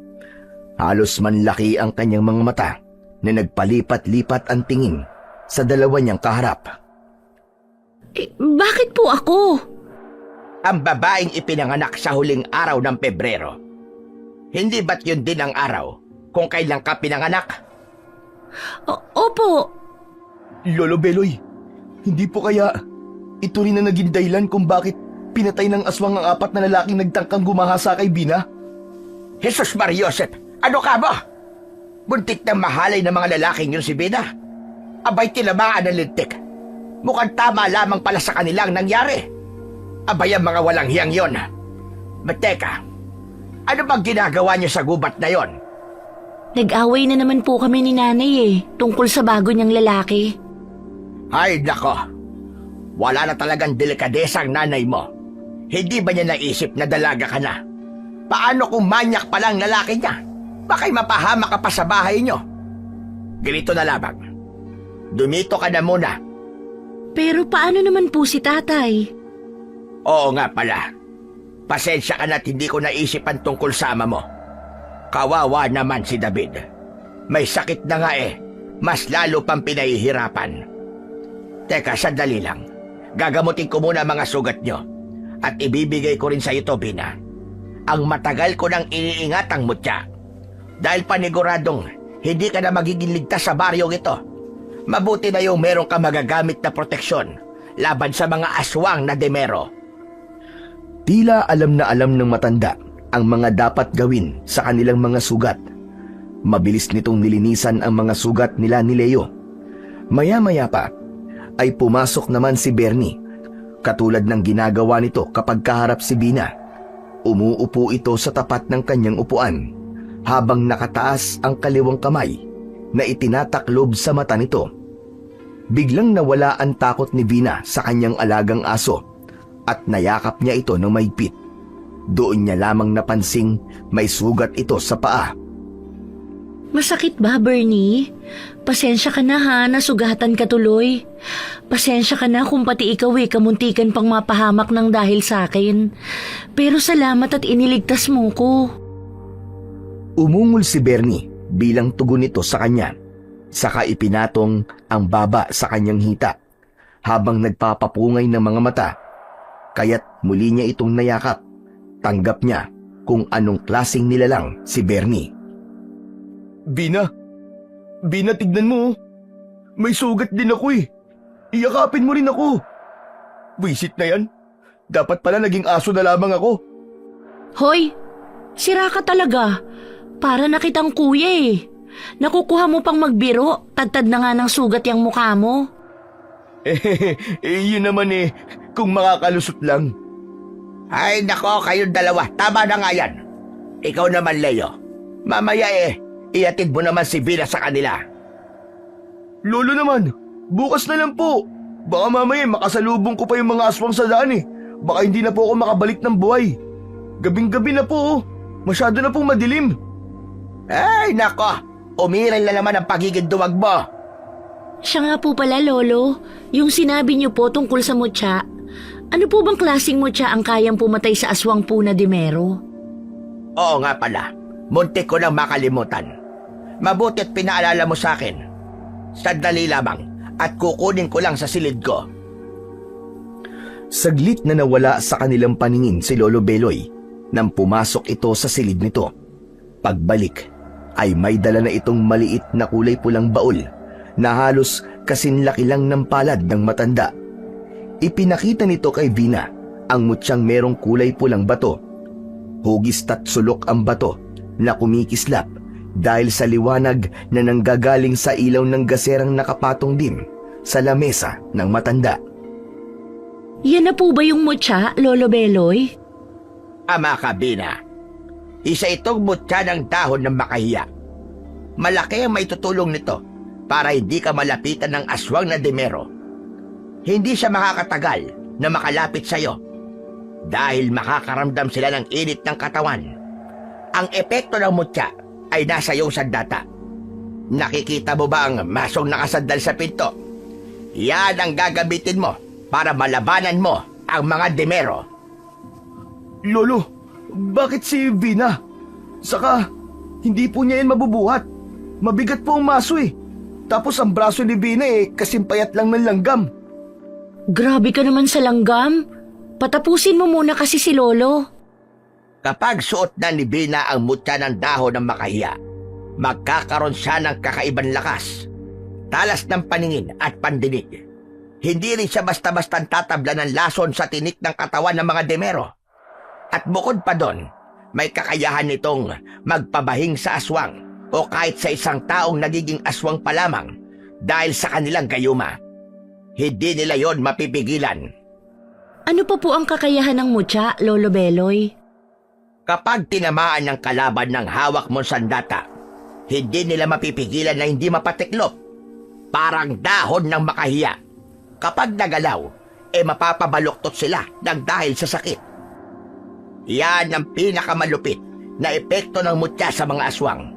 Halos manlaki ang kanyang mga mata na nagpalipat-lipat ang tingin sa dalawa niyang kaharap. Bakit po ako? Ang babaeng ipinanganak sa huling araw ng Pebrero. Hindi ba't yun din ang araw kung kailan ka pinanganak? Opo. Lolo Beloy, hindi po kaya ito rin na naging dahilan kung bakit pinatay ng aswang ang 4 na lalaking nagtangkang gumahasa kay Bina? Jesus Mariosep, ano ka ba? Buntik ng mahalay ng mga lalaking yun si Bina. Abay tinamaan ng lintik. Mukhang tama lamang pala sa kanilang nangyari. Abay ang mga walang hiyang yon. But teka, ano bang ginagawa niyo sa gubat na yon? Nag-away na naman po kami ni nanay tungkol sa bago niyang lalaki. Ay nako, wala na talagang delikadesa ang nanay mo. Hindi ba niya naisip na dalaga ka na? Paano kung manyak pa lang lalaki niya? Baka'y mapahama ka pa sa bahay niyo? Ganito na labang. Dumito ka na muna. Pero paano naman po si tatay? Oo nga pala. Pasensya ka na't hindi ko naisip ang tungkol sa ama mo. Kawawa naman si David. May sakit na nga Mas lalo pang pinahihirapan. Teka, sandali lang. Gagamutin ko muna mga sugat nyo. At ibibigay ko rin sa ito, Bina. Ang matagal ko nang iniingat ang mutya. Dahil paniguradong hindi ka na magiging ligtas sa baryong ito. Mabuti na yung meron ka magagamit na proteksyon laban sa mga aswang na demero. Tila alam na alam ng matanda ang mga dapat gawin sa kanilang mga sugat. Mabilis nitong nilinisan ang mga sugat nila ni Leo. Maya-maya pa ay pumasok naman si Bernie. Katulad ng ginagawa nito kapag kaharap si Bina. Umuupo ito sa tapat ng kanyang upuan habang nakataas ang kaliwang kamay na itinataklob sa mata nito. Biglang nawala ang takot ni Bina sa kanyang alagang aso at nayakap niya ito ng mahigpit. Doon niya lamang napansing may sugat ito sa paa. Masakit ba, Bernie? Pasensya ka na ha, nasugatan ka tuloy. Pasensya ka na kung pati ikaw kamuntikan pang mapahamak ng dahil sa akin. Pero salamat at iniligtas mo ko. Umungol si Bernie bilang tugon nito sa kanya. Saka ipinatong ang baba sa kanyang hita habang nagpapapungay ng mga mata. Kaya't muli niya itong nayakap. Tanggap niya kung anong klaseng nilalang si Bernie. Bina, tignan mo. May sugat din ako Iyakapin mo rin ako. Visit na yan. Dapat pala naging aso na lamang ako. Hoy, sira ka talaga. Para na kitang kuya Nakukuha mo pang magbiro, tagtad na nga ng sugat yung mukha mo. Yun naman kung makakalusot lang. Ay nako, kayong dalawa. Tama na nga yan. Ikaw naman, Leo. Mamaya iatid mo naman si Bina sa kanila. Lolo naman, bukas na lang po. Baka mamaya makasalubong ko pa yung mga aswang sa daan Baka hindi na po ako makabalik ng buhay. Gabing-gabi na po Masyado na pong madilim. Ay nako, umiral na naman ang pagiging duwag mo. Siya nga po pala, Lolo. Yung sinabi niyo po tungkol sa mutya. Ano po bang klaseng mutya ang kayang pumatay sa aswang po na demero? Oo nga pala. Muntik ko nang makalimutan. Mabuti't pinaalala mo sa akin. Sandali lamang at kukunin ko lang sa silid ko. Saglit na nawala sa kanilang paningin si Lolo Beloy nang pumasok ito sa silid nito. Pagbalik ay may dala na itong maliit na kulay pulang baul na halos kasinlaki lang ng palad ng matanda. Ipinakita nito kay Vina ang mutyang merong kulay pulang bato. Hugis at sulok ang bato na kumikislap dahil sa liwanag na nanggagaling sa ilaw ng gaserang nakapatong din sa lamesa ng matanda. Yan na po ba yung mutya, Lolo Beloy? Ama ka, Bina. Isa itong mutya ng dahon ng makahiya. Malaki ang may tutulong nito para hindi ka malapitan ng aswang na demero hindi siya makakatagal na makalapit sa'yo dahil makakaramdam sila ng init ng katawan. Ang epekto ng mutya ay nasa iyong sandata. Nakikita mo ba ang masong nakasandal sa pinto? Yan ang gagamitin mo para malabanan mo ang mga demero. Lolo, bakit si Vina? Saka, hindi po niya yan mabubuhat. Mabigat po ang maso eh. Tapos ang braso ni Vina kasimpayat lang ng langgam. Grabe ka naman sa langgam. Patapusin mo muna kasi si Lolo. Kapag suot na ni Bina ang mutya ng dahon ng makahiya, magkakaroon siya ng kakaibang lakas, talas ng paningin at pandinig. Hindi rin siya basta-bastang tatabla ng lason sa tinik ng katawan ng mga demero. At bukod pa doon, may kakayahan nitong magpabahing sa aswang o kahit sa isang taong nagiging aswang pa lamang dahil sa kanilang gayuma. Hindi nila yon mapipigilan. Ano pa po ang kakayahan ng mutya, Lolo Beloy? Kapag tinamaan ng kalaban ng hawak mong sandata, hindi nila mapipigilan na hindi mapatiklop. Parang dahon ng makahiya. Kapag nagalaw, mapapabaluktot sila ng dahil sa sakit. Yan ang pinakamalupit na epekto ng mutya sa mga aswang.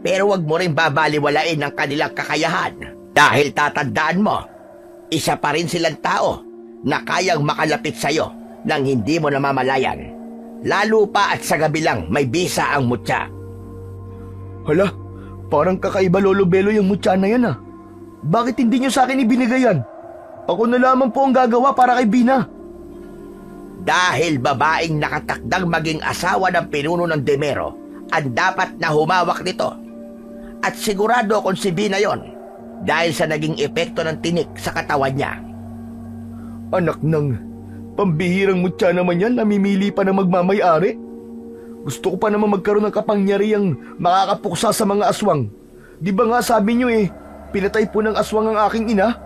Pero wag mo rin babaliwalain ang kanilang kakayahan dahil tatandaan mo, isa pa rin silang tao na kayang makalapit sa'yo nang hindi mo namamalayan. Lalo pa at sa gabi lang may bisa ang mutya. Hala, parang kakaiba Lolo Beloy yung mutya na yan ah. Bakit hindi niyo sa akin ibinigay yan? Ako na lamang po ang gagawa para kay Bina. Dahil babaeng nakatakdang maging asawa ng pinuno ng demero ang dapat na humawak nito. At sigurado kung si Bina yon dahil sa naging epekto ng tinik sa katawan niya. Anak ng pambihirang mutya naman yan, namimili pa na magmamay-ari. Gusto ko pa naman magkaroon ng kapangyarihang makakapuksa sa mga aswang. Di ba nga sabi niyo pinatay po ng aswang ang aking ina?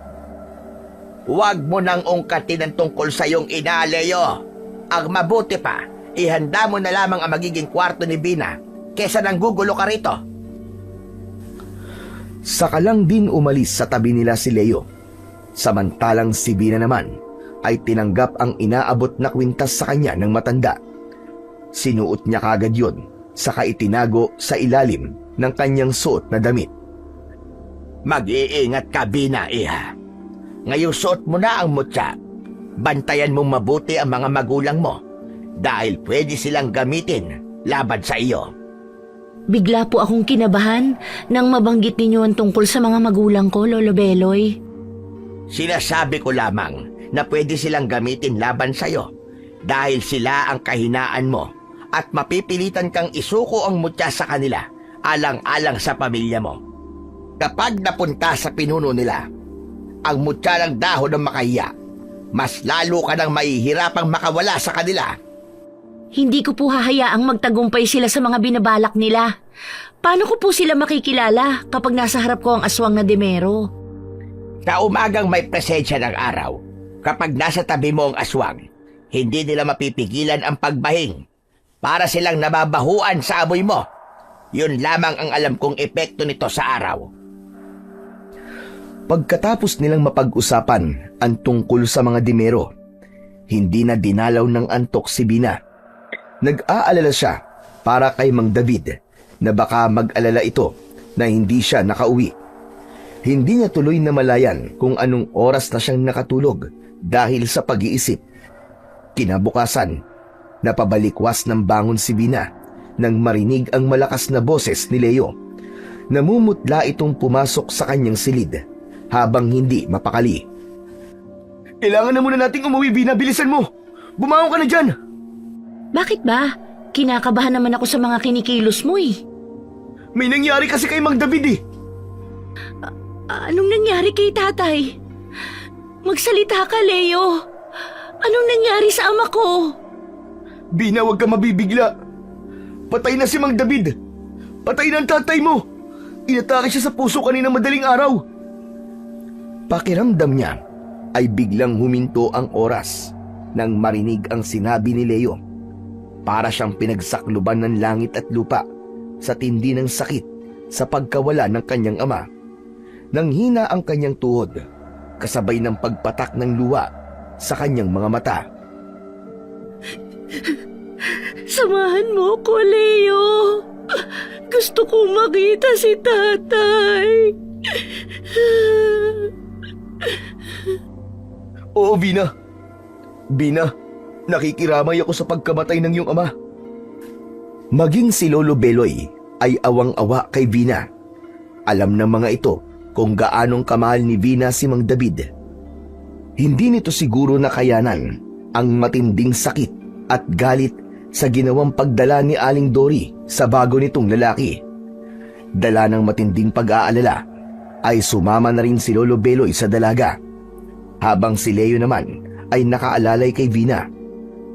Huwag mo nang ungkatin ang tungkol sa iyong ina, Leo. Ang mabuti pa, ihanda mo na lamang ang magiging kwarto ni Bina kesa nang gugulo ka rito. Saka lang din umalis sa tabi nila si Leo. Samantalang si Bina naman ay tinanggap ang inaabot na kwintas sa kanya ng matanda. Sinuot niya kagad yun, saka itinago sa ilalim ng kanyang suot na damit. Mag-iingat ka, Bina, iha. Ngayong suot mo na ang mutya, bantayan mong mabuti ang mga magulang mo dahil pwede silang gamitin laban sa iyo. Bigla po akong kinabahan nang mabanggit ninyo ang tungkol sa mga magulang ko, Lolo Beloy. Sinasabi ko lamang na pwede silang gamitin laban sa iyo dahil sila ang kahinaan mo at mapipilitan kang isuko ang mutya sa kanila alang-alang sa pamilya mo. Kapag napunta sa pinuno nila ang mutya ng dahon ng makahiya, mas lalo ka nang mahihirapang makawala sa kanila. Hindi ko po hahayaang magtagumpay sila sa mga binabalak nila. Paano ko po sila makikilala kapag nasa harap ko ang aswang na demero? Sa umagang may presensya ng araw, kapag nasa tabi mo ang aswang, hindi nila mapipigilan ang pagbahing. Para silang nababahuan sa amoy mo. Yun lamang ang alam kong epekto nito sa araw. Pagkatapos nilang mapag-usapan ang tungkol sa mga dimero, hindi na dinalaw ng antok si Bina. Nag-aalala siya para kay Mang David na baka mag-alala ito na hindi siya nakauwi. Hindi niya tuloy na malayan kung anong oras na siyang nakatulog dahil sa pag-iisip. Kinabukasan, napabalikwas ng bangon si Bina nang marinig ang malakas na boses ni Leo. Namumutla itong pumasok sa kanyang silid habang hindi mapakali. Kailangan na muna nating umuwi, Bina. Bilisan mo! Bumangon ka na dyan! Bakit ba? Kinakabahan naman ako sa mga kinikilos mo eh. May nangyari kasi kay Mang David eh. Anong nangyari kay tatay? Magsalita ka, Leo. Anong nangyari sa ama ko? Bina, huwag ka mabibigla. Patay na si Mang David. Patay na ang tatay mo. Inatake siya sa puso kanina madaling araw. Pakiramdam niya ay biglang huminto ang oras nang marinig ang sinabi ni Leo. Para siyang pinagsakluban ng langit at lupa sa tindi ng sakit sa pagkawala ng kanyang ama. Nanghina ang kanyang tuhod, kasabay ng pagpatak ng luha sa kanyang mga mata. Samahan mo ko, Leo. Gusto kong makita si tatay. Oo, Vina. Vina, nakikiramay ako sa pagkamatay ng iyong ama. Maging si Lolo Beloy ay awang-awa kay Vina. Alam ng mga ito kung gaanong kamahal ni Vina si Mang David. Hindi nito siguro nakayanan ang matinding sakit at galit sa ginawang pagdala ni Aling Dory sa bago nitong lalaki. Dala ng matinding pag-aalala ay sumama na rin si Lolo Beloy sa dalaga. Habang si Leo naman ay nakaalalay kay Vina.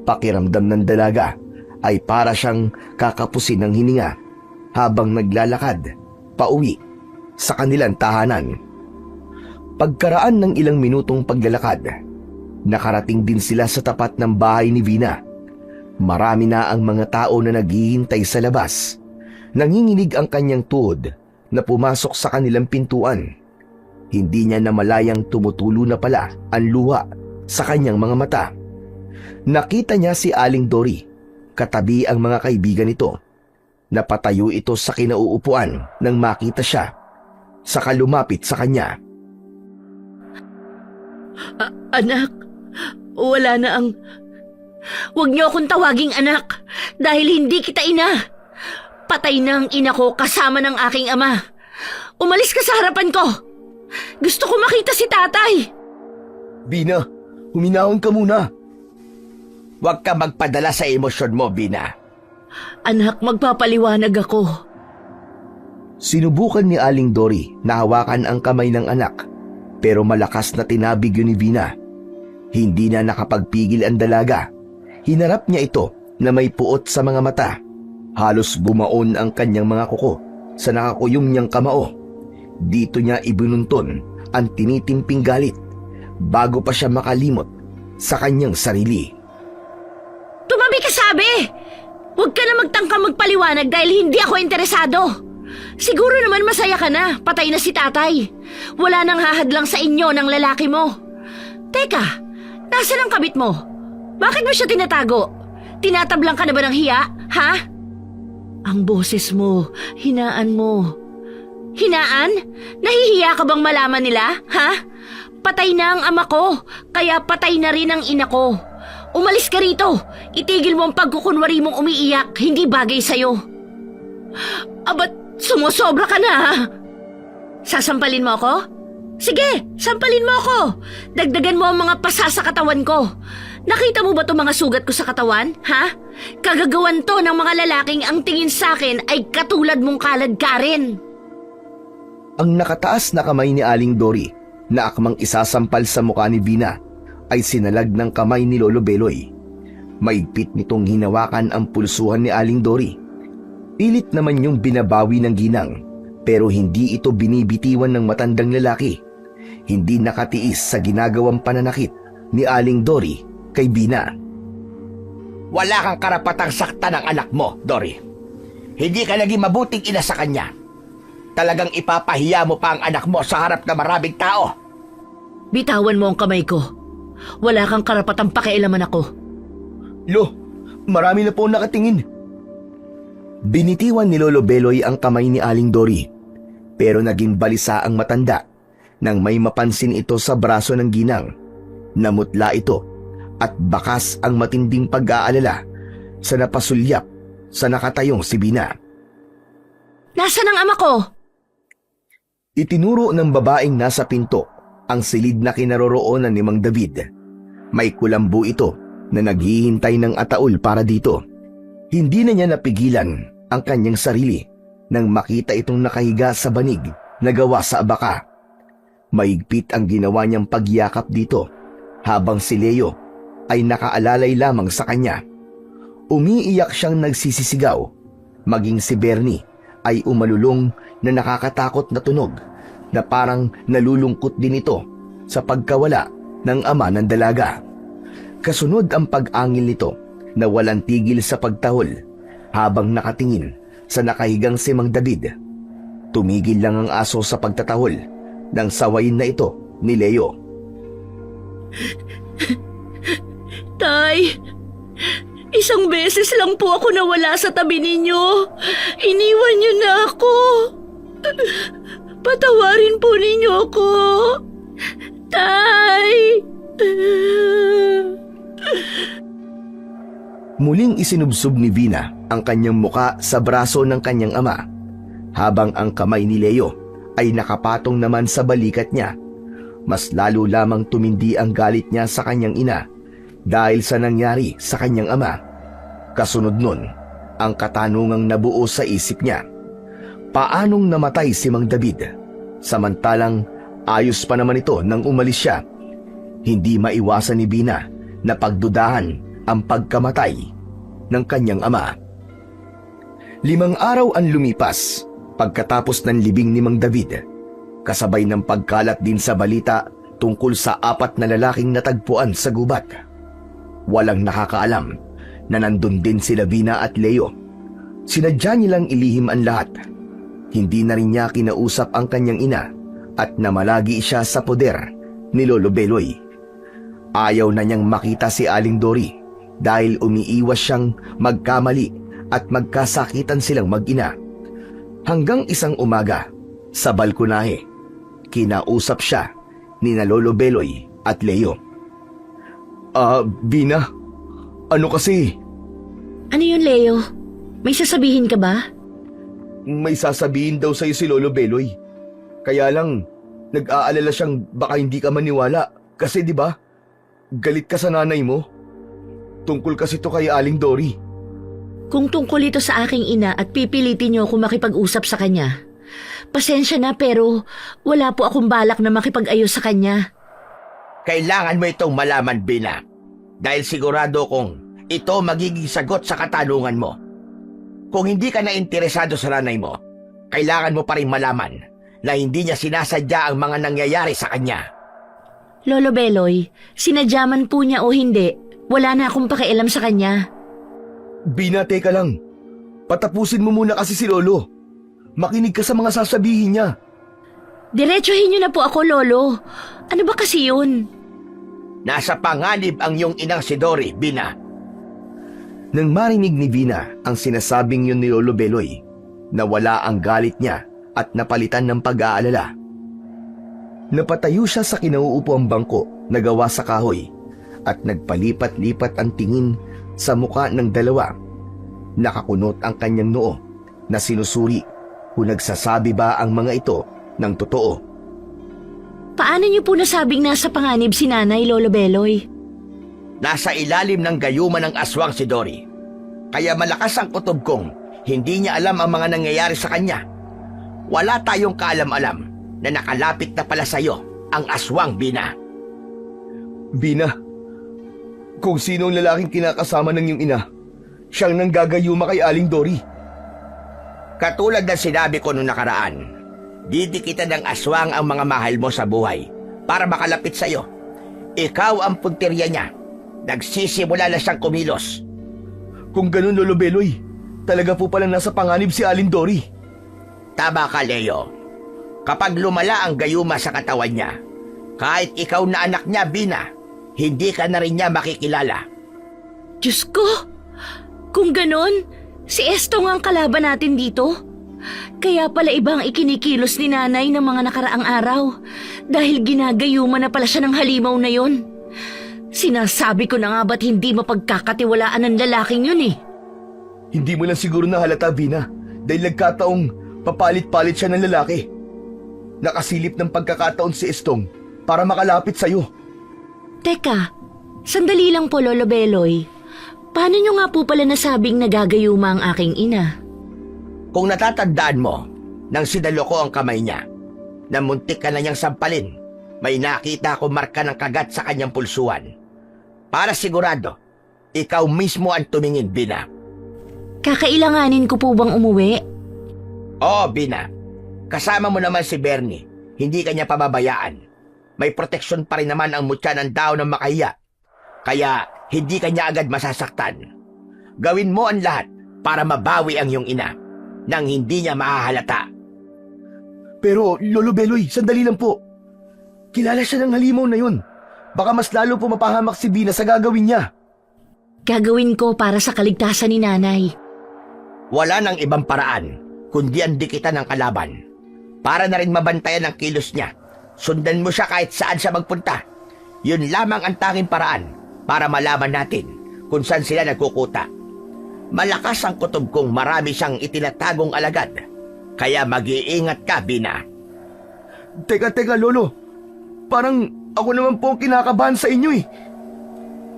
Pakiramdam ng dalaga ay para siyang kakapusin ng hininga habang naglalakad pauwi sa kanilang tahanan. Pagkaraan ng ilang minutong paglalakad, nakarating din sila sa tapat ng bahay ni Vina. Marami na ang mga tao na naghihintay sa labas. Nanginginig ang kanyang tuhod na pumasok sa kanilang pintuan. Hindi niya namalayang tumutulo na pala ang luha sa kanyang mga mata. Nakita niya si Aling Dory, katabi ang mga kaibigan nito. Napatayo ito sa kinauupuan nang makita siya, saka lumapit sa kanya. Anak, wala na ang... Huwag niyo akong tawaging anak dahil hindi kita ina. Patay na ang ina ko kasama ng aking ama. Umalis ka sa harapan ko. Gusto ko makita si tatay. Vina, huminahon ka muna. Huwag ka magpadala sa emosyon mo, Vina. Anak, magpapaliwanag ako. Sinubukan ni Aling Dory na hawakan ang kamay ng anak, pero malakas na tinabig yun ni Vina. Hindi na nakapagpigil ang dalaga. Hinarap niya ito na may puot sa mga mata. Halos bumaon ang kanyang mga kuko sa nakakuyong niyang kamao. Dito niya ibinunton ang tinitimping galit bago pa siya makalimot sa kanyang sarili. Tumabi ka, sabi! Huwag ka na magtangka magpaliwanag dahil hindi ako interesado. Siguro naman masaya ka na, patay na si tatay. Wala nang hahadlang sa inyo ng lalaki mo. Teka, nasaan ang kabit mo? Bakit mo siya tinatago? Tinatablang ka na ba ng hiya, ha? Ang boses mo, hinaan mo. Hinaan? Nahihiya ka bang malaman nila, ha? Patay na ang ama ko, kaya patay na rin ang ina ko. Umalis ka rito. Itigil mo ang pagkukunwari mong umiiyak. Hindi bagay sa'yo. Abat, sumusobra ka na, ha? Sasampalin mo ako? Sige, sampalin mo ako. Dagdagan mo ang mga pasa sa katawan ko. Nakita mo ba itong mga sugat ko sa katawan, ha? Kagagawan to ng mga lalaking ang tingin sa akin ay katulad mong kaladkarin. Ang nakataas na kamay ni Aling Dory na akmang isasampal sa mukha ni Vina ay sinalag ng kamay ni Lolo Beloy. Maigpit nitong hinawakan ang pulsuhan ni Aling Dory. Pilit naman yung binabawi ng ginang, pero hindi ito binibitiwan ng matandang lalaki. Hindi nakatiis sa ginagawang pananakit ni Aling Dory kay Vina. Wala kang karapatang saktan ng anak mo, Dory. Hindi ka naging mabuting ina sa kanya. Talagang ipapahiya mo pa ang anak mo sa harap ng maraming tao. Bitawan mo ang kamay ko. Wala kang karapatang pakialaman ako. Lo, marami na po nakatingin. Binitiwan ni Lolo Beloy ang kamay ni Aling Dory, pero naging balisa ang matanda nang may mapansin ito sa braso ng ginang. Namutla ito at bakas ang matinding pag-aalala sa napasulyap sa nakatayong si Vina. Nasaan ang ama ko? Itinuro ng babaeng nasa pinto ang silid na kinaroroonan ni Mang David. May kulambo ito na naghihintay ng ataol para dito. Hindi na niya napigilan ang kanyang sarili nang makita itong nakahiga sa banig na gawa sa abaka. Maigpit ang ginawa niyang pagyakap dito habang si Leo ay nakaalalay lamang sa kanya. Umiiyak siyang nagsisisigaw. Maging si Bernie ay umalulong na nakakatakot na tunog na parang nalulungkot din ito sa pagkawala ng ama ng dalaga. Kasunod ang pag-angil nito na walang tigil sa pagtahol habang nakatingin sa nakahigang si Mang David. Tumigil lang ang aso sa pagtatahol nang sawayin na ito ni Leo. Tay, isang beses lang po ako nawala sa tabi ninyo. Iniwan niyo na ako. Patawarin po ninyo ako. Tay! Muling isinubsob ni Vina ang kanyang muka sa braso ng kanyang ama, habang ang kamay ni Leo ay nakapatong naman sa balikat niya. Mas lalo lamang tumindi ang galit niya sa kanyang ina dahil sa nangyari sa kanyang ama. Kasunod nun, ang katanungang nabuo sa isip niya. Paanong namatay si Mang David? Samantalang ayos pa naman ito nang umalis siya. Hindi maiwasan ni Vina na pagdudahan ang pagkamatay ng kanyang ama. 5 araw ang lumipas pagkatapos ng libing ni Mang David, kasabay ng pagkalat din sa balita tungkol sa 4 na lalaking natagpuan sa gubat. Walang nakakaalam na nandun din sila Vina at Leo. Sinadya nilang ilihim ang lahat. Hindi na rin niya kinausap ang kanyang ina at namalagi siya sa poder ni Lolo Beloy. Ayaw na niyang makita si Aling Dory dahil umiiwas siyang magkamali at magkasakitan silang mag-ina. Hanggang isang umaga, sa balkonahe, kinausap siya ni na Lolo Beloy at Leo. Vina, ano kasi? Ano yun, Leo? May sasabihin ka ba? May sasabihin daw sa'yo si Lolo Beloy. Kaya lang, nag-aalala siyang baka hindi ka maniwala. Kasi di ba, galit ka sa nanay mo. Tungkol kasi to kay Aling Dory. Kung tungkol ito sa aking ina at pipilitin niyo ako makipag-usap sa kanya, pasensya na pero wala po akong balak na makipag-ayos sa kanya. Kailangan mo itong malaman, Bina. Dahil sigurado kong ito magiging sagot sa katanungan mo. Kung hindi ka na interesado sa nanay mo, kailangan mo pa rin malaman na hindi niya sinasadya ang mga nangyayari sa kanya. Lolo Beloy, sinadyaman po niya o hindi, wala na akong pakialam sa kanya. Bina, teka lang. Patapusin mo muna kasi si Lolo. Makinig ka sa mga sasabihin niya. Diretsuhin niyo na po ako, Lolo. Ano ba kasi yun? Nasa panganib ang iyong inang si Dory, Bina. Nang marinig ni Vina ang sinasabing yun ni Lolo Beloy, nawala ang galit niya at napalitan ng pag-aalala. Napatayo siya sa kinauupuang bangko na gawa sa kahoy at nagpalipat-lipat ang tingin sa muka ng dalawa. Nakakunot ang kanyang noo na sinusuri kung nagsasabi ba ang mga ito ng totoo. Paano niyo po nasabing nasa panganib si Nanay, Lolo Beloy? Nasa ilalim ng gayuman ng aswang si Dory. Kaya malakas ang kutob kong hindi niya alam ang mga nangyayari sa kanya. Wala tayong kaalam-alam na nakalapit na pala sa'yo ang aswang, Bina. Bina, kung sino ang lalaking kinakasama ng iyong ina, siyang nanggagayuma kay Aling Dory. Katulad ng sinabi ko noong nakaraan, didikitan ng aswang ang mga mahal mo sa buhay para makalapit sa'yo. Ikaw ang punteriya niya. Nagsisimula na siyang kumilos. Kung ganun, Lolo Beloy, talaga po palang nasa panganib si Aling Dory. Tama ka, Leo. Kapag lumala ang gayuma sa katawan niya, kahit ikaw na anak niya, Bina, hindi ka na rin niya makikilala. Diyos ko! Kung ganon, si Estong ang kalaban natin dito. Kaya pala ibang ikinikilos ni Nanay ng mga nakaraang araw dahil ginagayuma na pala siya ng halimaw na yon. Sinasabi ko na nga ba't hindi mapagkakatiwalaan ng lalaking yun eh. Hindi mo lang siguro nahalata, Vina, dahil nagkataong papalit-palit siya ng lalaki. Nakasilip ng pagkakataon si Estong para makalapit sa'yo. Teka, sandali lang po, Lolo Beloy. Paano nyo nga po pala nasabing nagagayuma ang aking ina? Kung natatandaan mo, nang sinalo ko ang kamay niya, na muntik ka na niyang sampalin, may nakita ko marka ng kagat sa kanyang pulsuan. Para sigurado, ikaw mismo ang tumingin, Bina. Kakailanganin ko po bang umuwi? Oo, Bina. Kasama mo naman si Bernie. Hindi kanya pababayaan. May proteksyon pa rin naman ang mutya ng tao ng makahiya. Kaya hindi kanya agad masasaktan. Gawin mo ang lahat para mabawi ang iyong ina nang hindi niya mahahalata. Pero, Lolo Beloy, sandali lang po. Kilala siya ng halimaw na yun. Baka mas lalo pumapahamak si Vina sa gagawin niya. Gagawin ko para sa kaligtasan ni nanay. Wala nang ibang paraan, kundi ang dikitan ng kalaban. Para na rin mabantayan ang kilos niya. Sundan mo siya kahit saan siya magpunta. Yun lamang ang tanging paraan para malaman natin kung saan sila nagkukuta. Malakas ang kutob kong marami siyang itinatagong alagad. Kaya mag-iingat ka, Vina. Teka, Lolo. Parang ako naman po ang kinakabahan sa inyo eh.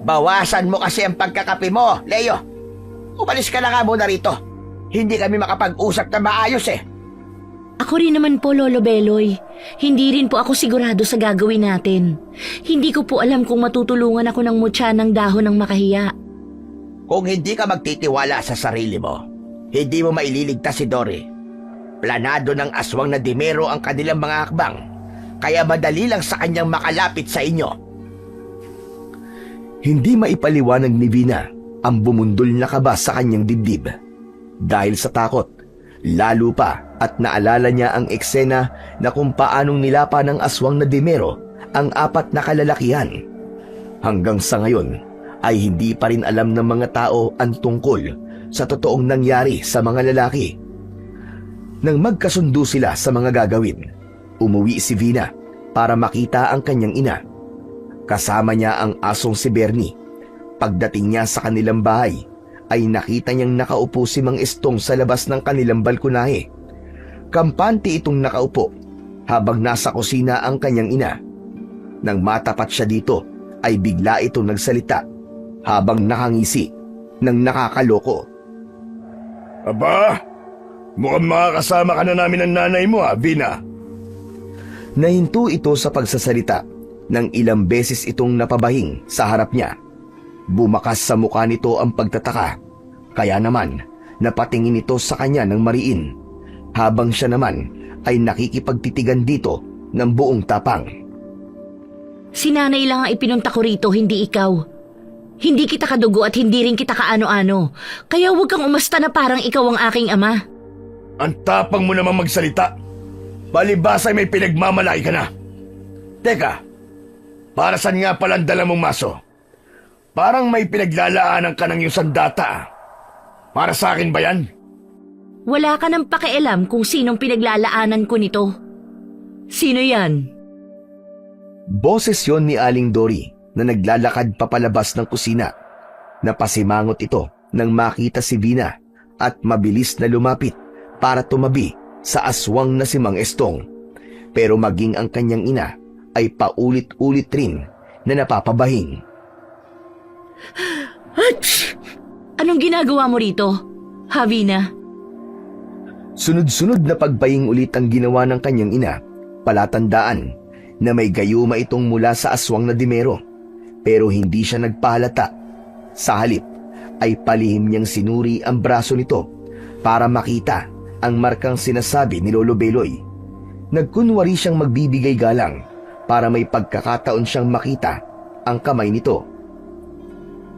Bawasan mo kasi ang pagkakape mo, Leo. Umalis ka na nga muna rito. Hindi kami makapag-usap na maayos eh. Ako rin naman po, Lolo Beloy. Hindi rin po ako sigurado sa gagawin natin. Hindi ko po alam kung matutulungan ako ng mutya ng dahon ng makahiya. Kung hindi ka magtitiwala sa sarili mo, hindi mo maililigtas si Dory. Planado ng aswang na Dimero ang kanilang mga hakbang, kaya madali lang sa kanyang makalapit sa inyo. Hindi maipaliwanag ni Vina ang bumundol na kaba sa kanyang dibdib. Dahil sa takot, lalo pa at naalala niya ang eksena na kung paanong nilapa ng aswang na Dimero ang 4 na kalalakihan. Hanggang sa ngayon ay hindi pa rin alam ng mga tao ang tungkol sa totoong nangyari sa mga lalaki. Nang magkasundo sila sa mga gagawin, umuwi si Vina para makita ang kanyang ina. Kasama niya ang asong si Bernie. Pagdating niya sa kanilang bahay, ay nakita niyang nakaupo si Mang Estong sa labas ng kanilang balkonahe. Kampante itong nakaupo habang nasa kusina ang kanyang ina. Nang matapat siya dito, ay bigla itong nagsalita habang nakangisi ng nakakaloko. Aba, mukhang makakasama ka na namin ng nanay mo, Vina. Nahinto ito sa pagsasalita nang ilang beses itong napabahing sa harap niya. Bumakas sa mukha nito ang pagtataka, kaya naman napatingin ito sa kanya ng mariin, habang siya naman ay nakikipagtitigan dito ng buong tapang. Si nanay lang ang ipinunta ko rito, hindi ikaw. Hindi kita kadugo at hindi rin kita kaano-ano. Kaya huwag kang umasta na parang ikaw ang aking ama. Ang tapang mo naman magsalita. Palibasay may pinagmamalaki ka na. Teka, para saan nga palang dala mong maso? Parang may pinaglalaanan ka ng iyong sandata. Para sa akin ba yan? Wala ka nang pakialam kung sinong pinaglalaanan ko nito. Sino yan? Boses yon ni Aling Dory na naglalakad papalabas ng kusina. Napasimangot ito nang makita si Vina at mabilis na lumapit para tumabi sa aswang na si Mang Estong. Pero maging ang kanyang ina ay paulit-ulit rin na napapabahing. Anong ginagawa mo rito, Havina? Sunod-sunod na pagbaying ulit ang ginawa ng kanyang ina, palatandaan na may gayuma itong mula sa aswang na Dimero. Pero hindi siya nagpahalata. Sa halip ay palihim niyang sinuri ang braso nito para makita ang markang sinasabi ni Lolo Beloy. Nagkunwari siyang magbibigay galang para may pagkakataon siyang makita ang kamay nito.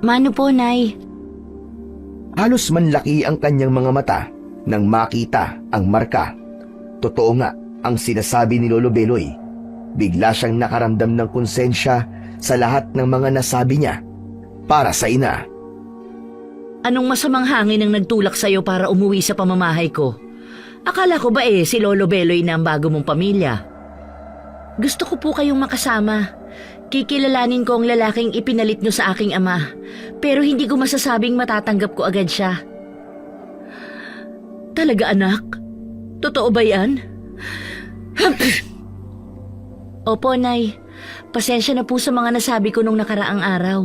Mano po, Nay? Halos manlaki ang kanyang mga mata nang makita ang marka. Totoo nga ang sinasabi ni Lolo Beloy. Bigla siyang nakaramdam ng konsensya sa lahat ng mga nasabi niya para sa ina. Anong masamang hangin ang nagtulak sa'yo para umuwi sa pamamahay ko? Akala ko ba si Lolo Beloy na ang bago mong pamilya? Gusto ko po kayong makasama. Kikilalanin ko ang lalaking ipinalit nyo sa aking ama, pero hindi ko masasabing matatanggap ko agad siya. Talaga, anak? Totoo ba yan? Opo, Nay. Pasensya na po sa mga nasabi ko nung nakaraang araw.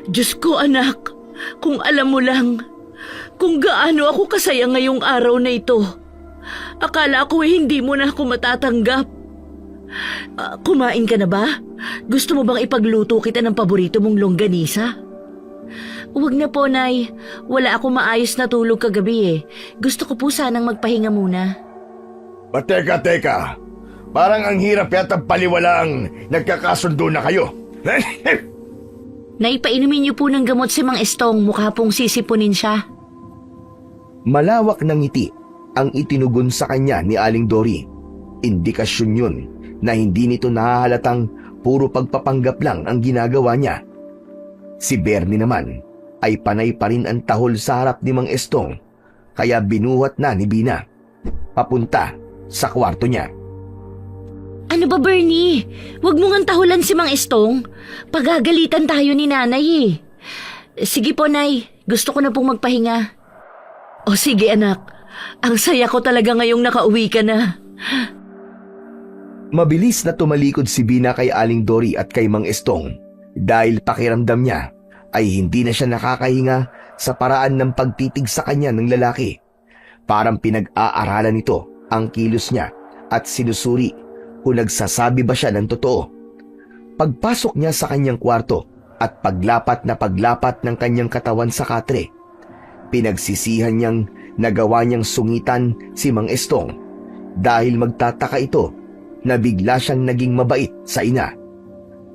Diyos ko, anak. Kung alam mo lang, kung gaano ako kasaya ngayong araw na ito. Akala ko hindi mo na ako matatanggap. Kumain ka na ba? Gusto mo bang ipagluto kita ng paborito mong longganisa? Huwag na po, Nay. Wala ako maayos na tulog kagabi. Gusto ko po sanang magpahinga muna. Teka. Parang ang hirap yata paliwalang nagkakasundo na kayo. Naipainumin niyo po ng gamot si Mang Estong, mukha pong sisipunin siya. Malawak ng ngiti ang itinugon sa kanya ni Aling Dory. Indikasyon yun na hindi nito nahahalatang puro pagpapanggap lang ang ginagawa niya. Si Bernie naman ay panay pa rin ang tahol sa harap ni Mang Estong, kaya binuhat na ni Bina papunta sa kwarto niya. Ano ba, Bernie? Huwag mo ngang tahulan si Mang Estong. Pagagalitan tayo ni nanay eh. Sige po, Nay. Gusto ko na pong magpahinga. O sige, anak. Ang saya ko talaga ngayong nakauwi ka na. Mabilis na tumalikod si Bina kay Aling Dory at kay Mang Estong dahil pakiramdam niya ay hindi na siya nakakahinga sa paraan ng pagtitig sa kanya ng lalaki. Parang pinag-aaralan nito ang kilos niya at sinusuri kung nagsasabi ba siya ng totoo. Pagpasok niya sa kanyang kwarto at paglapat ng kanyang katawan sa katre, pinagsisihan niyang nagawa niyang sungitan si Mang Estong dahil magtataka ito na bigla siyang naging mabait sa ina.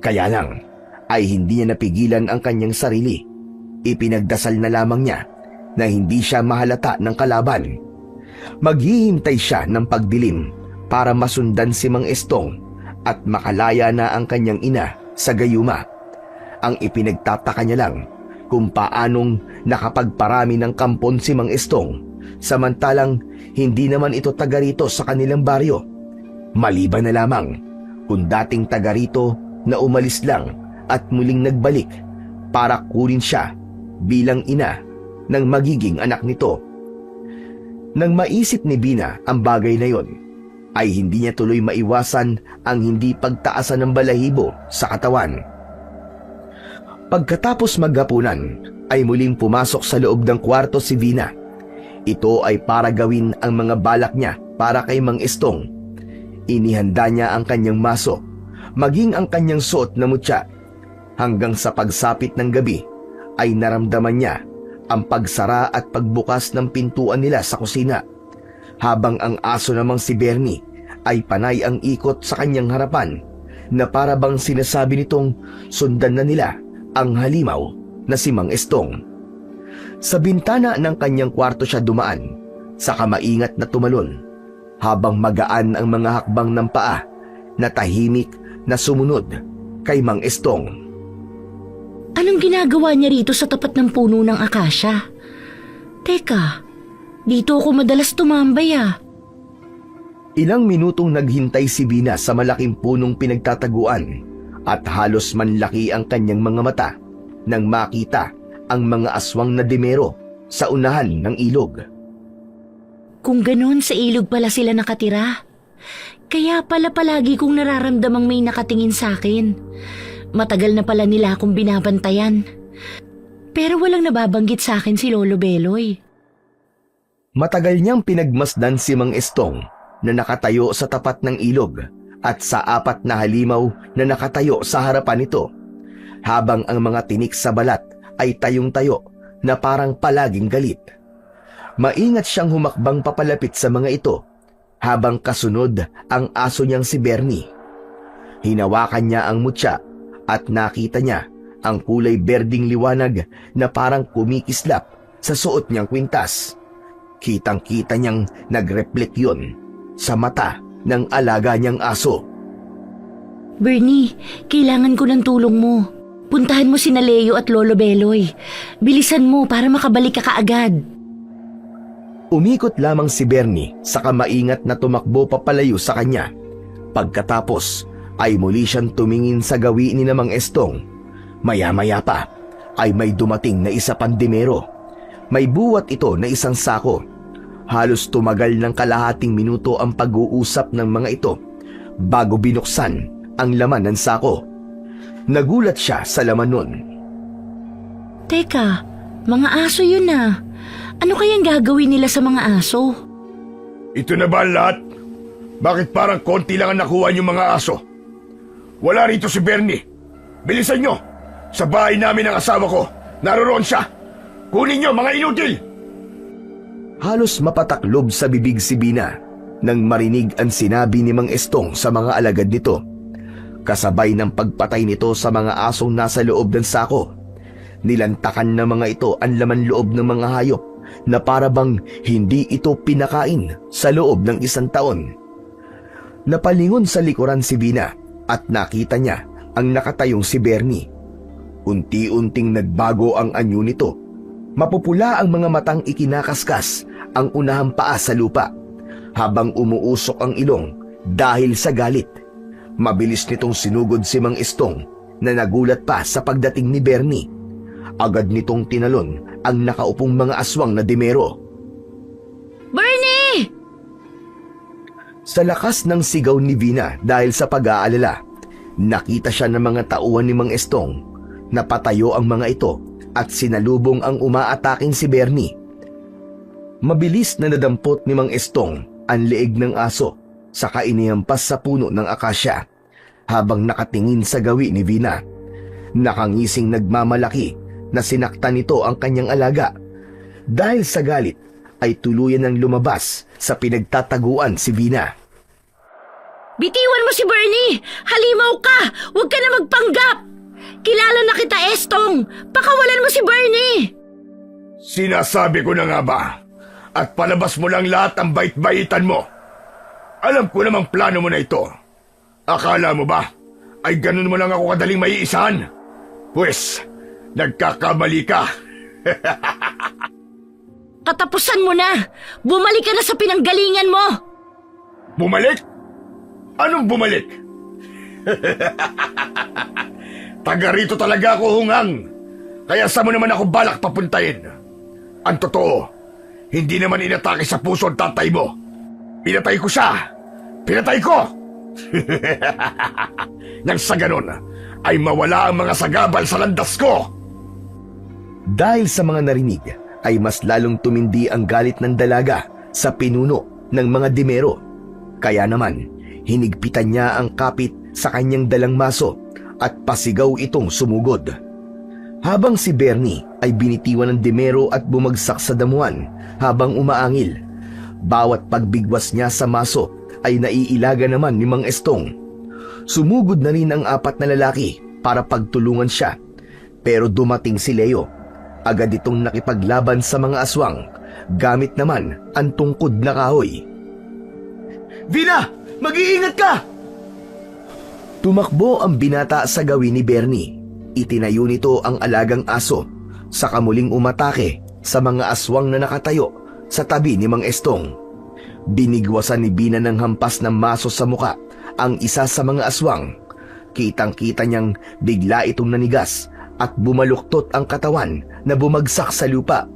Kaya lang ay hindi niya napigilan ang kanyang sarili. Ipinagdasal na lamang niya na hindi siya mahalata ng kalaban. Maghihintay siya ng pagdilim para masundan si Mang Estong at makalaya na ang kanyang ina sa gayuma. Ang ipinagtataka niya lang kung paanong nakapagparami ng kampon si Mang Estong samantalang hindi naman ito taga rito sa kanilang baryo. Maliban na lamang kung dating taga rito na umalis lang at muling nagbalik para kunin siya bilang ina ng magiging anak nito. Nang maisip ni Bina ang bagay na yon, ay hindi niya tuloy maiwasan ang hindi pagtaasan ng balahibo sa katawan. Pagkatapos maghapunan, ay muling pumasok sa loob ng kwarto si Bina. Ito ay para gawin ang mga balak niya para kay Mang Estong. Inihanda niya ang kanyang maso, maging ang kanyang suot na mutya. Hanggang sa pagsapit ng gabi, ay naramdaman niya ang pagsara at pagbukas ng pintuan nila sa kusina, habang ang aso namang si Bernie ay panay ang ikot sa kanyang harapan na para bang sinasabi nitong sundan na nila ang halimaw na si Mang Estong. Sa bintana ng kanyang kwarto siya dumaan, saka maingat na tumalon, habang magaan ang mga hakbang ng paa na tahimik na sumunod kay Mang Estong. Anong ginagawa niya rito sa tapat ng puno ng akasya? Teka, dito ako madalas tumambay ah. Ilang minutong naghintay si Bina sa malaking punong pinagtataguan at halos manlaki ang kanyang mga mata nang makita ang mga aswang na dimero sa unahan ng ilog. Kung ganon, sa ilog pala sila nakatira. Kaya pala palagi kong nararamdamang may nakatingin sa akin. Matagal na pala nila akong binabantayan. Pero walang nababanggit sa akin si Lolo Beloy. Matagal niyang pinagmasdan si Mang Estong na nakatayo sa tapat ng ilog at sa apat na halimaw na nakatayo sa harapan nito, habang ang mga tinik sa balat ay tayong-tayo na parang palaging galit. Maingat siyang humakbang papalapit sa mga ito habang kasunod ang aso niyang si Bernie. Hinawakan niya ang mutya at nakita niya ang kulay berding liwanag na parang kumikislap sa suot niyang kwintas. Kitang-kita niyang nag-reflect yun sa mata ng alaga niyang aso. Bernie, kailangan ko ng tulong mo. Puntahan mo sina Leo at Lolo Beloy. Bilisan mo para makabalik ka kaagad. Umikot lamang si Bernie saka maingat na tumakbo papalayo sa kanya. Pagkatapos ay muli siyang tumingin sa gawi ni Mang Estong. Maya-maya pa ay may dumating na isa pang dimero. May buwat ito na isang sako. Halos tumagal ng kalahating minuto ang pag-uusap ng mga ito bago binuksan ang laman ng sako. Nagulat siya sa laman nun. Teka, mga aso yun ah. Ano kayang gagawin nila sa mga aso? Ito na ba ang lahat? Bakit parang konti lang ang nakuha niyong mga aso? Wala rito si Bernie. Bilisan nyo! Sa bahay namin ang asawa ko. Naroroon siya. Kunin nyo, mga inutil! Halos mapataklob sa bibig si Bina nang marinig ang sinabi ni Mang Estong sa mga alagad nito. Kasabay ng pagpatay nito sa mga asong nasa loob ng sako. Nilantakan ng mga ito ang laman loob ng mga hayop na para bang hindi ito pinakain sa loob ng 1 taon. Napalingon sa likuran si Bina at nakita niya ang nakatayong si Bernie. Unti-unting nagbago ang anyo nito. Mapupula ang mga matang ikinakaskas ang unahang paa sa lupa, habang umuusok ang ilong dahil sa galit. Mabilis nitong sinugod si Mang Estong na nagulat pa sa pagdating ni Bernie. Agad nitong tinalon ang nakaupong mga aswang na dimero. Bernie! Sa lakas ng sigaw ni Vina dahil sa pag-aalala, nakita siya ng mga tauhan ni Mang Estong. Napatayo ang mga ito at sinalubong ang umaataking si Bernie. Mabilis na nadampot ni Mang Estong ang leeg ng aso saka inihampas sa puno ng akasya habang nakatingin sa gawi ni Vina. Nakangising nagmamalaki na sinaktan nito ang kanyang alaga. Dahil sa galit ay tuluyan ng lumabas sa pinagtataguan si Vina. Bitiwan mo si Bernie! Halimaw ka! Huwag ka na magpanggap! Kilala na kita, Estong! Pakawalan mo si Bernie! Sinasabi ko na nga ba? At palabas mo lang lahat ang bait-baitan mo. Alam ko namang plano mo na ito. Akala mo ba ay ganun mo lang ako kadaling maiisahan? Pwes, nagkakamali ka. Katapusan mo na! Bumalik ka na sa pinanggalingan mo! Bumalik? Anong bumalik? Taga rito talaga ako, hungang. Kaya saan mo naman ako balak papuntahin? Ang totoo, hindi naman inatake sa puso ang tatay mo. Pinatay ko siya. Pinatay ko! Nang sa ganon, ay mawala ang mga sagabal sa landas ko. Dahil sa mga narinig, ay mas lalong tumindi ang galit ng dalaga sa pinuno ng mga dimero. Kaya naman, hinigpitan niya ang kapit sa kanyang dalang maso at pasigaw itong sumugod. Habang si Bernie ay binitiwan ng dimero at bumagsak sa damuhan habang umaangil. Bawat pagbigwas niya sa maso ay naiilaga naman ni Mang Estong. Sumugod na rin ang 4 na lalaki para pagtulungan siya. Pero dumating si Leo. Agad itong nakipaglaban sa mga aswang, gamit naman ang tungkod na kahoy. Vina! Mag-iingat ka! Tumakbo ang binata sa gawin ni Bernie. Itinayo nito ang alagang aso, saka muling umatake sa mga aswang na nakatayo sa tabi ni Mang Estong. Binigwasan ni Bina ng hampas ng maso sa muka ang isa sa mga aswang. Kitang-kita niyang bigla itong nanigas at bumaluktot ang katawan na bumagsak sa lupa.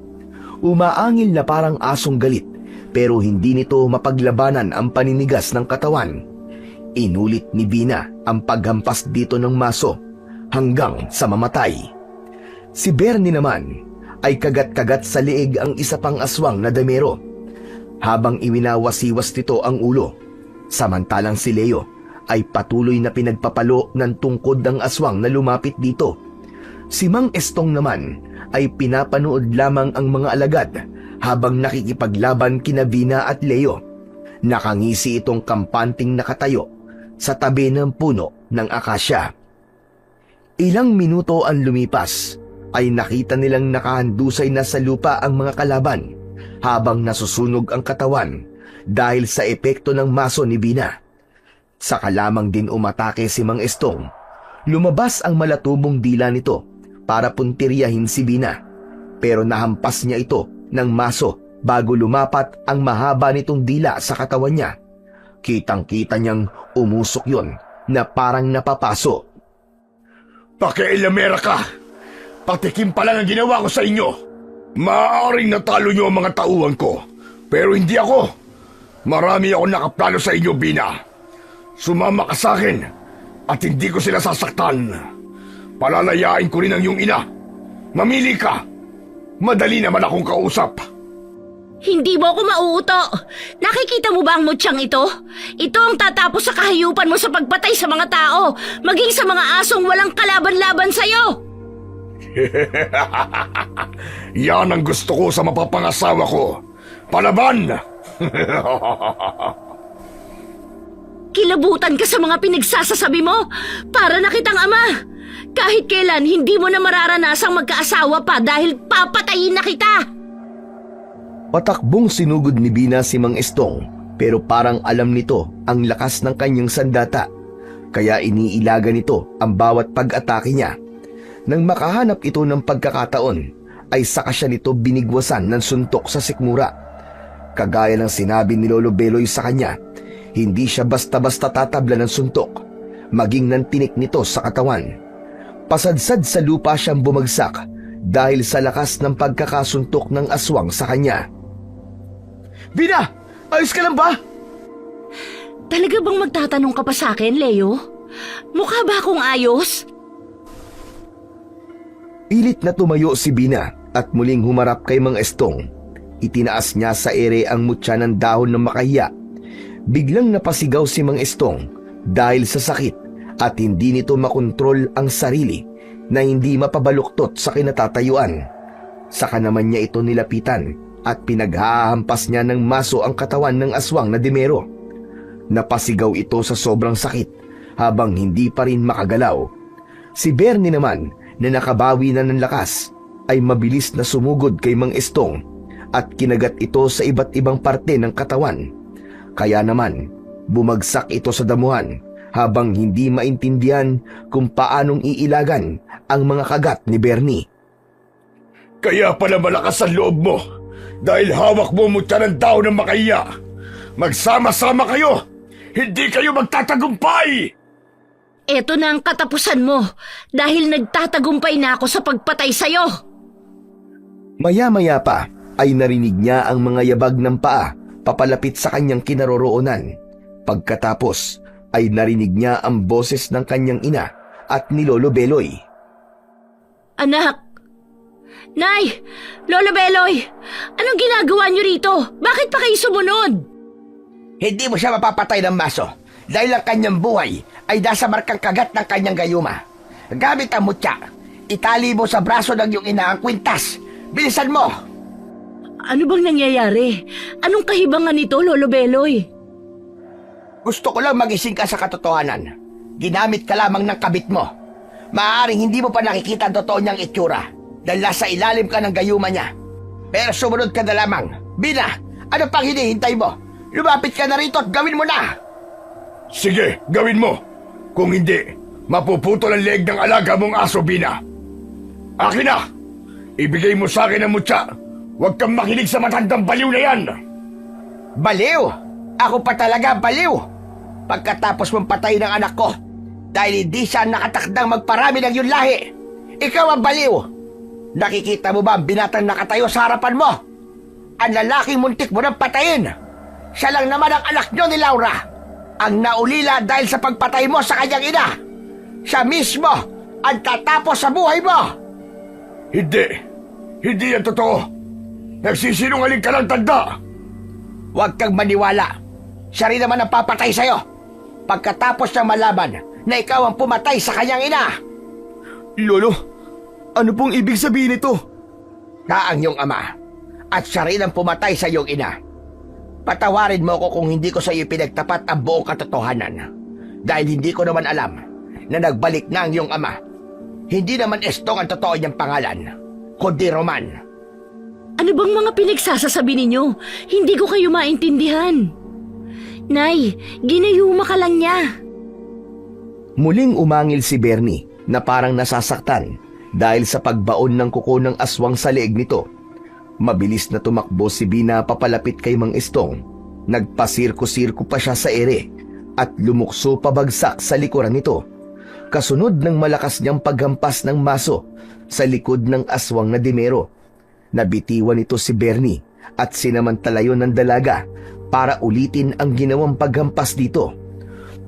Umaangil na parang asong galit, pero hindi nito mapaglabanan ang paninigas ng katawan. Inulit ni Bina ang paghampas dito ng maso hanggang sa mamatay. Si Bernie naman ay kagat-kagat sa leeg ang isa pang aswang na damero habang iwinawasiwas nito ang ulo. Samantalang si Leo ay patuloy na pinagpapalo ng tungkod ng aswang na lumapit dito. Si Mang Estong naman ay pinapanood lamang ang mga alagad habang nakikipaglaban kina Vina at Leo. Nakangisi itong kampanting nakatayo sa tabi ng puno ng akasya. Ilang minuto ang lumipas ay nakita nilang nakahandusay na sa lupa ang mga kalaban habang nasusunog ang katawan dahil sa epekto ng maso ni Vina. Saka lamang din umatake si Mang Estong. Lumabas ang malatubong dila nito para puntiryahin si Vina, pero nahampas niya ito ng maso bago lumapat ang mahaba nitong dila sa katawan niya. Kitang-kita niyang umusok yon na parang napapaso. Pakialamera ka! Patikim pa lang ang ginawa ko sa inyo. Maaaring natalo niyo ang mga tauhan ko, pero hindi ako. Marami akong nakaplano sa inyo, Bina. Sumama ka sa akin at hindi ko sila sasaktan. Palalayain ko rin ang iyong ina. Mamili ka. Madali naman akong kausap. Hindi mo ako mauuto. Nakikita mo ba ang mutsyang ito? Ito ang tatapos sa kahayupan mo sa pagpatay sa mga tao, maging sa mga asong walang kalaban-laban sa'yo. Yan ang gusto ko sa mapapangasawa ko. Palaban! Kilabutan ka sa mga pinagsasasabi mo para na kitang ama. Kahit kailan hindi mo na mararanasang magkaasawa pa dahil papatayin na kita. Patakbong sinugod ni Bina si Mang Estong, pero parang alam nito ang lakas ng kanyang sandata. kaya iniilaga nito ang bawat pag-atake niya. Nang makahanap ito ng pagkakataon, ay saka siya nito binigwasan ng suntok sa sikmura. Kagaya ng sinabi ni Lolo Beloy sa kanya, hindi siya basta-basta tatabla ng suntok, maging ng tinik nito sa katawan. Pasadsad sa lupa siyang bumagsak dahil sa lakas ng pagkakasuntok ng aswang sa kanya. Bina! Ayos ka lang ba? Talaga bang magtatanong ka pa sa akin, Leo? Mukha ba akong ayos? Pilit na tumayo si Bina at muling humarap kay Mang Estong. Itinaas niya sa ere ang mutya ng dahon ng makahiya. Biglang napasigaw si Mang Estong dahil sa sakit at hindi nito makontrol ang sarili na hindi mapabaluktot sa kinatatayuan. Saka naman niya ito nilapitan at pinaghahampas niya ng maso ang katawan ng aswang na dimero. Napasigaw ito sa sobrang sakit habang hindi pa rin makagalaw. Si Bernie naman na nakabawi na ng lakas ay mabilis na sumugod kay Mang Estong at kinagat ito sa iba't ibang parte ng katawan. Kaya naman, bumagsak ito sa damuhan habang hindi maintindihan kung paanong iilagan ang mga kagat ni Bernie. Kaya pala malakas ang loob mo dahil hawak mo mutya ng tao ng makahiya. Magsama-sama kayo! Hindi kayo magtatagumpay! Eto na ang katapusan mo dahil nagtatagumpay na ako sa pagpatay sa'yo. Maya-maya pa ay narinig niya ang mga yabag ng paa papalapit sa kanyang kinaroroonan. Pagkatapos ay narinig niya ang boses ng kanyang ina at ni Lolo Beloy. Anak! Nay! Lolo Beloy! Anong ginagawa niyo rito? Bakit pa kayo sumunod? Hindi mo siya mapapatay ng maso dahil ang kanyang buhay ay nasa markang kagat ng kanyang gayuma. Gamit ang mutya, itali mo sa braso ng iyong ina ang kwintas. Bilisan mo! Ano bang nangyayari? Anong kahibangan nito, Lolo Beloy? Gusto ko lang magising ka sa katotohanan. Ginamit ka lamang ng kabit mo. Maaaring hindi mo pa nakikita ang totoo niyang itsura dahil nasa ilalim ka ng gayuma niya. Pero sumunod ka na lamang. Bina, ano pang hinihintay mo? Lumapit ka na rito at gawin mo na! Sige, gawin mo. Kung hindi, mapuputol ang leeg ng alaga mong aso, Bina. Akin na! Ibigay mo sa akin ang mutya. Huwag kang makinig sa matandang baliw na yan. Baliw? Ako pa talaga baliw. Pagkatapos mong patayin ang anak ko, dahil hindi siya nakatakdang magparami ng iyong lahi, ikaw ang baliw. Nakikita mo ba ang binatang nakatayo sa harapan mo? Ang lalaking muntik mo nang patayin. Siya lang naman ang anak niyo ni Laura, ang naulila dahil sa pagpatay mo sa kanyang ina. Siya mismo ang tatapos sa buhay mo. Hindi yan totoo. Nagsisinungaling ka lang, tanda. Huwag kang maniwala. Siya rin naman ang papatay sa'yo pagkatapos niyang malaman na ikaw ang pumatay sa kanyang ina. Lolo, ano pong ibig sabihin nito? Na ang iyong ama at siya rin ang pumatay sa iyong ina. Patawarin mo ako kung hindi ko sa iyo pinagtapat ang buong katotohanan. Dahil hindi ko naman alam na nagbalik na ang iyong ama. Hindi naman Estong ang totoo niyang pangalan, kundi Roman. Ano bang mga pinagsasasabi ninyo? Hindi ko kayo maintindihan. Nay, ginayuma ka lang niya. Muling umangil si Bernie na parang nasasaktan dahil sa pagbaon ng kuko ng aswang sa leeg nito. Mabilis na tumakbo si Bina papalapit kay Mang Estong. Nagpasirko-sirko pa siya sa ere at lumukso pabagsak sa likuran nito. Kasunod ng malakas niyang paghampas ng maso sa likod ng aswang na dimero. Nabitiwan ito si Bernie at sinamantalayon ng dalaga para ulitin ang ginawang paghampas dito.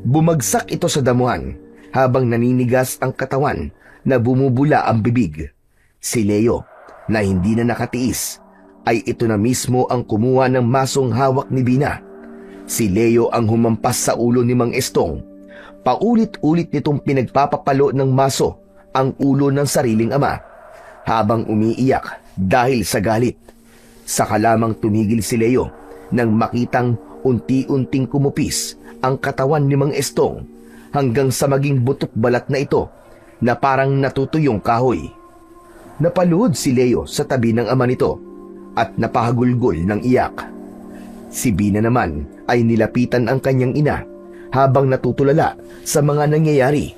Bumagsak ito sa damuhan habang naninigas ang katawan na bumubula ang bibig. Si Leo, na hindi na nakatiis, ay ito na mismo ang kumuha ng masong hawak ni Bina. Si Leo ang humampas sa ulo ni Mang Estong. Paulit-ulit nitong pinagpapapalo ng maso ang ulo ng sariling ama habang umiiyak dahil sa galit. Saka lamang tumigil si Leo nang makitang unti-unting kumupis ang katawan ni Mang Estong hanggang sa maging butot balat na ito na parang natutuyong kahoy. Napaluhod si Leo sa tabi ng ama nito at napahagulgol ng iyak. Si Bina naman ay nilapitan ang kanyang ina habang natutulala sa mga nangyayari.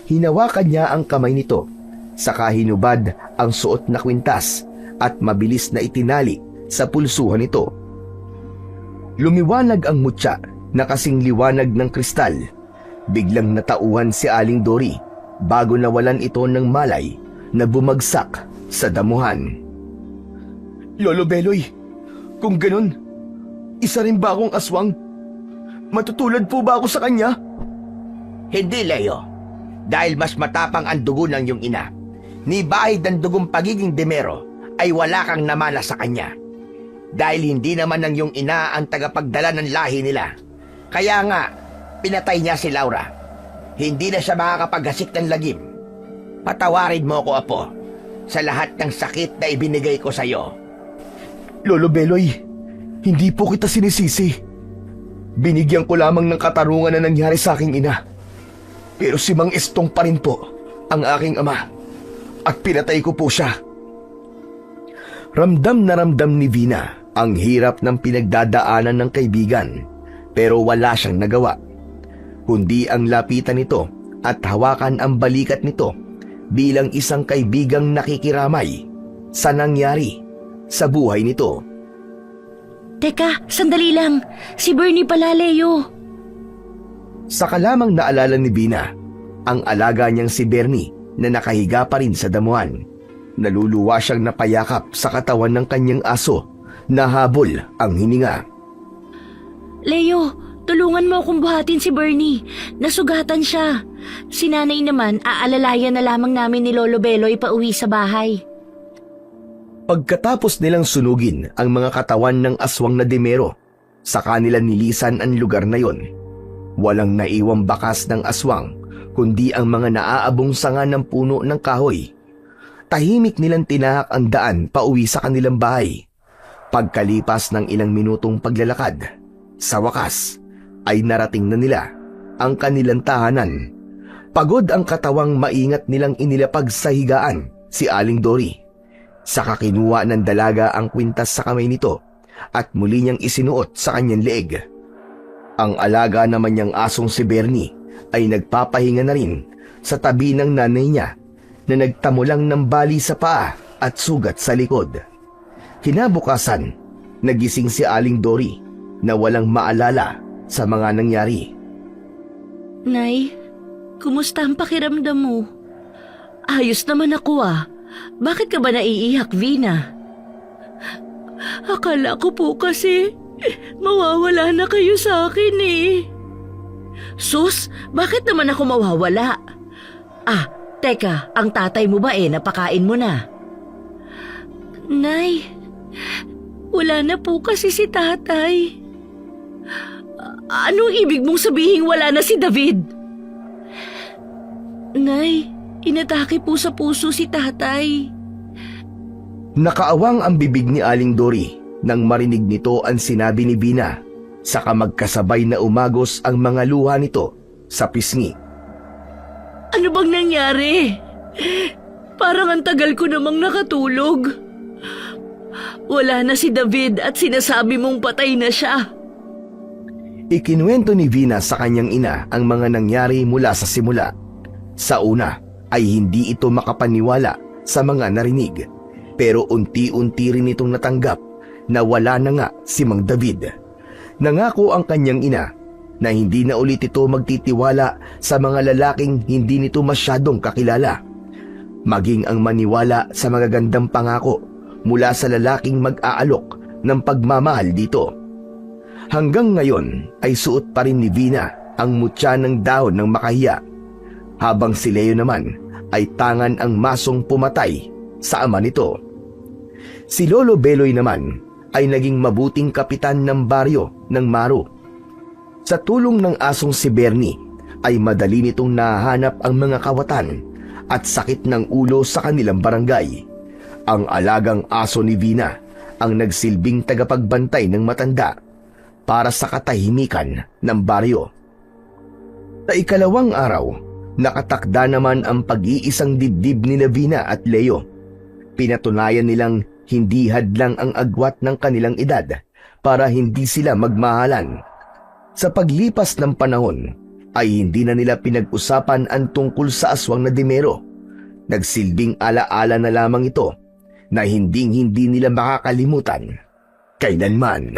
Hinawakan niya ang kamay nito, saka hinubad ang suot na kwintas at mabilis na itinali sa pulsuhan nito. Lumiwanag ang mutya na kasing liwanag ng kristal. Biglang natauhan si Aling Dory bago nawalan ito ng malay na bumagsak sa damuhan. Lolo Beloy, kung ganun, isa rin ba akong aswang? Matutulad po ba ako sa kanya? Hindi, Leo. Dahil mas matapang ang dugo ng iyong ina, ni bahid ng dugong pagiging Dimero ay wala kang namana sa kanya. Dahil hindi naman ng iyong ina ang tagapagdala ng lahi nila. Kaya nga, pinatay niya si Laura. Hindi na siya makakapaghasik ng lagim. Patawarin mo ako, Apo, sa lahat ng sakit na ibinigay ko sa iyo. Lolo Beloy, hindi po kita sinisisi. Binigyan ko lamang ng katarungan na nangyari sa aking ina. Pero si Mang Estong pa rin po ang aking ama. At pinatay ko po siya. Ramdam na ramdam ni Vina ang hirap ng pinagdadaanan ng kaibigan, pero wala siyang nagawa, kundi ang lapitan nito at hawakan ang balikat nito bilang isang kaibigang nakikiramay sa nangyari sa buhay nito. Teka, sandali lang. Si Bernie pala, Leo. Saka lamang naalala ni Vina ang alaga niyang si Bernie na nakahiga pa rin sa damuhan. Naluluwa siyang napayakap sa katawan ng kanyang aso na habol ang hininga. Leo, tulungan mo akong buhatin si Bernie. Nasugatan siya. Si nanay naman, aalalayan na lamang namin ni Lolo Beloy pa uwi sa bahay. Pagkatapos nilang sunugin ang mga katawan ng aswang na Dimero, saka nila nilisan ang lugar na yon. Walang naiwang bakas ng aswang, kundi ang mga naaabong sanga ng puno ng kahoy. Tahimik nilang tinahak ang daan pauwi sa kanilang bahay. Pagkalipas ng ilang minutong paglalakad, sa wakas ay narating na nila ang kanilang tahanan. Pagod ang katawang maingat nilang inilapag sa higaan si Aling Dory. Saka kinuha ng dalaga ang kwintas sa kamay nito at muli niyang isinuot sa kanyang leeg. Ang alaga naman niyang asong si Bernie ay nagpapahinga na rin sa tabi ng nanay niya na nagtamo lang ng bali sa paa at sugat sa likod. Kinabukasan, nagising si Aling Dory na walang maalala sa mga nangyari. Nay, kumusta ang pakiramdam mo? Ayos naman ako ah. Bakit ka ba naiiyak, Vina? Akala ko po kasi mawawala na kayo sa akin eh. Sus, bakit naman ako mawawala? Teka, ang tatay mo ba napakain mo na? Nay, wala na po kasi si tatay. Anong ibig mong sabihin wala na si David? Nay, inatake po sa puso si tatay. Nakaawang ang bibig ni Aling Dory nang marinig nito ang sinabi ni Vina, saka magkasabay na umagos ang mga luha nito sa pisngi. Ano bang nangyari? Parang ang tagal ko namang nakatulog. Wala na si David at sinasabi mong patay na siya. Ikinuwento ni Vina sa kanyang ina ang mga nangyari mula sa simula. Sa una ay hindi ito makapaniwala sa mga narinig, pero unti-unti rin itong natanggap na wala na nga si Mang David. Nangako ang kanyang ina na hindi na ulit ito magtitiwala sa mga lalaking hindi nito masyadong kakilala, maging ang maniwala sa magagandang pangako mula sa lalaking mag-aalok ng pagmamahal dito. Hanggang ngayon ay suot pa rin ni Vina ang mutya ng dahon ng makahiya, habang si Leo naman ay tangan ang masong pumatay sa ama nito. Si Lolo Beloy naman ay naging mabuting kapitan ng baryo ng Maru. Sa tulong ng asong si Bernie ay madali nitong nahanap ang mga kawatan at sakit ng ulo sa kanilang barangay. Ang alagang aso ni Vina ang nagsilbing tagapagbantay ng matanda para sa katahimikan ng baryo. Sa ikalawang araw, nakatakda naman ang pag-iisang dibdib ni Vina at Leo. Pinatunayan nilang hindi hadlang ang agwat ng kanilang edad para hindi sila magmahalan. Sa paglipas ng panahon, ay hindi na nila pinag-usapan ang tungkol sa aswang na Dimero. Nagsilbing alaala na lamang ito na hinding-hindi nila makakalimutan kailanman.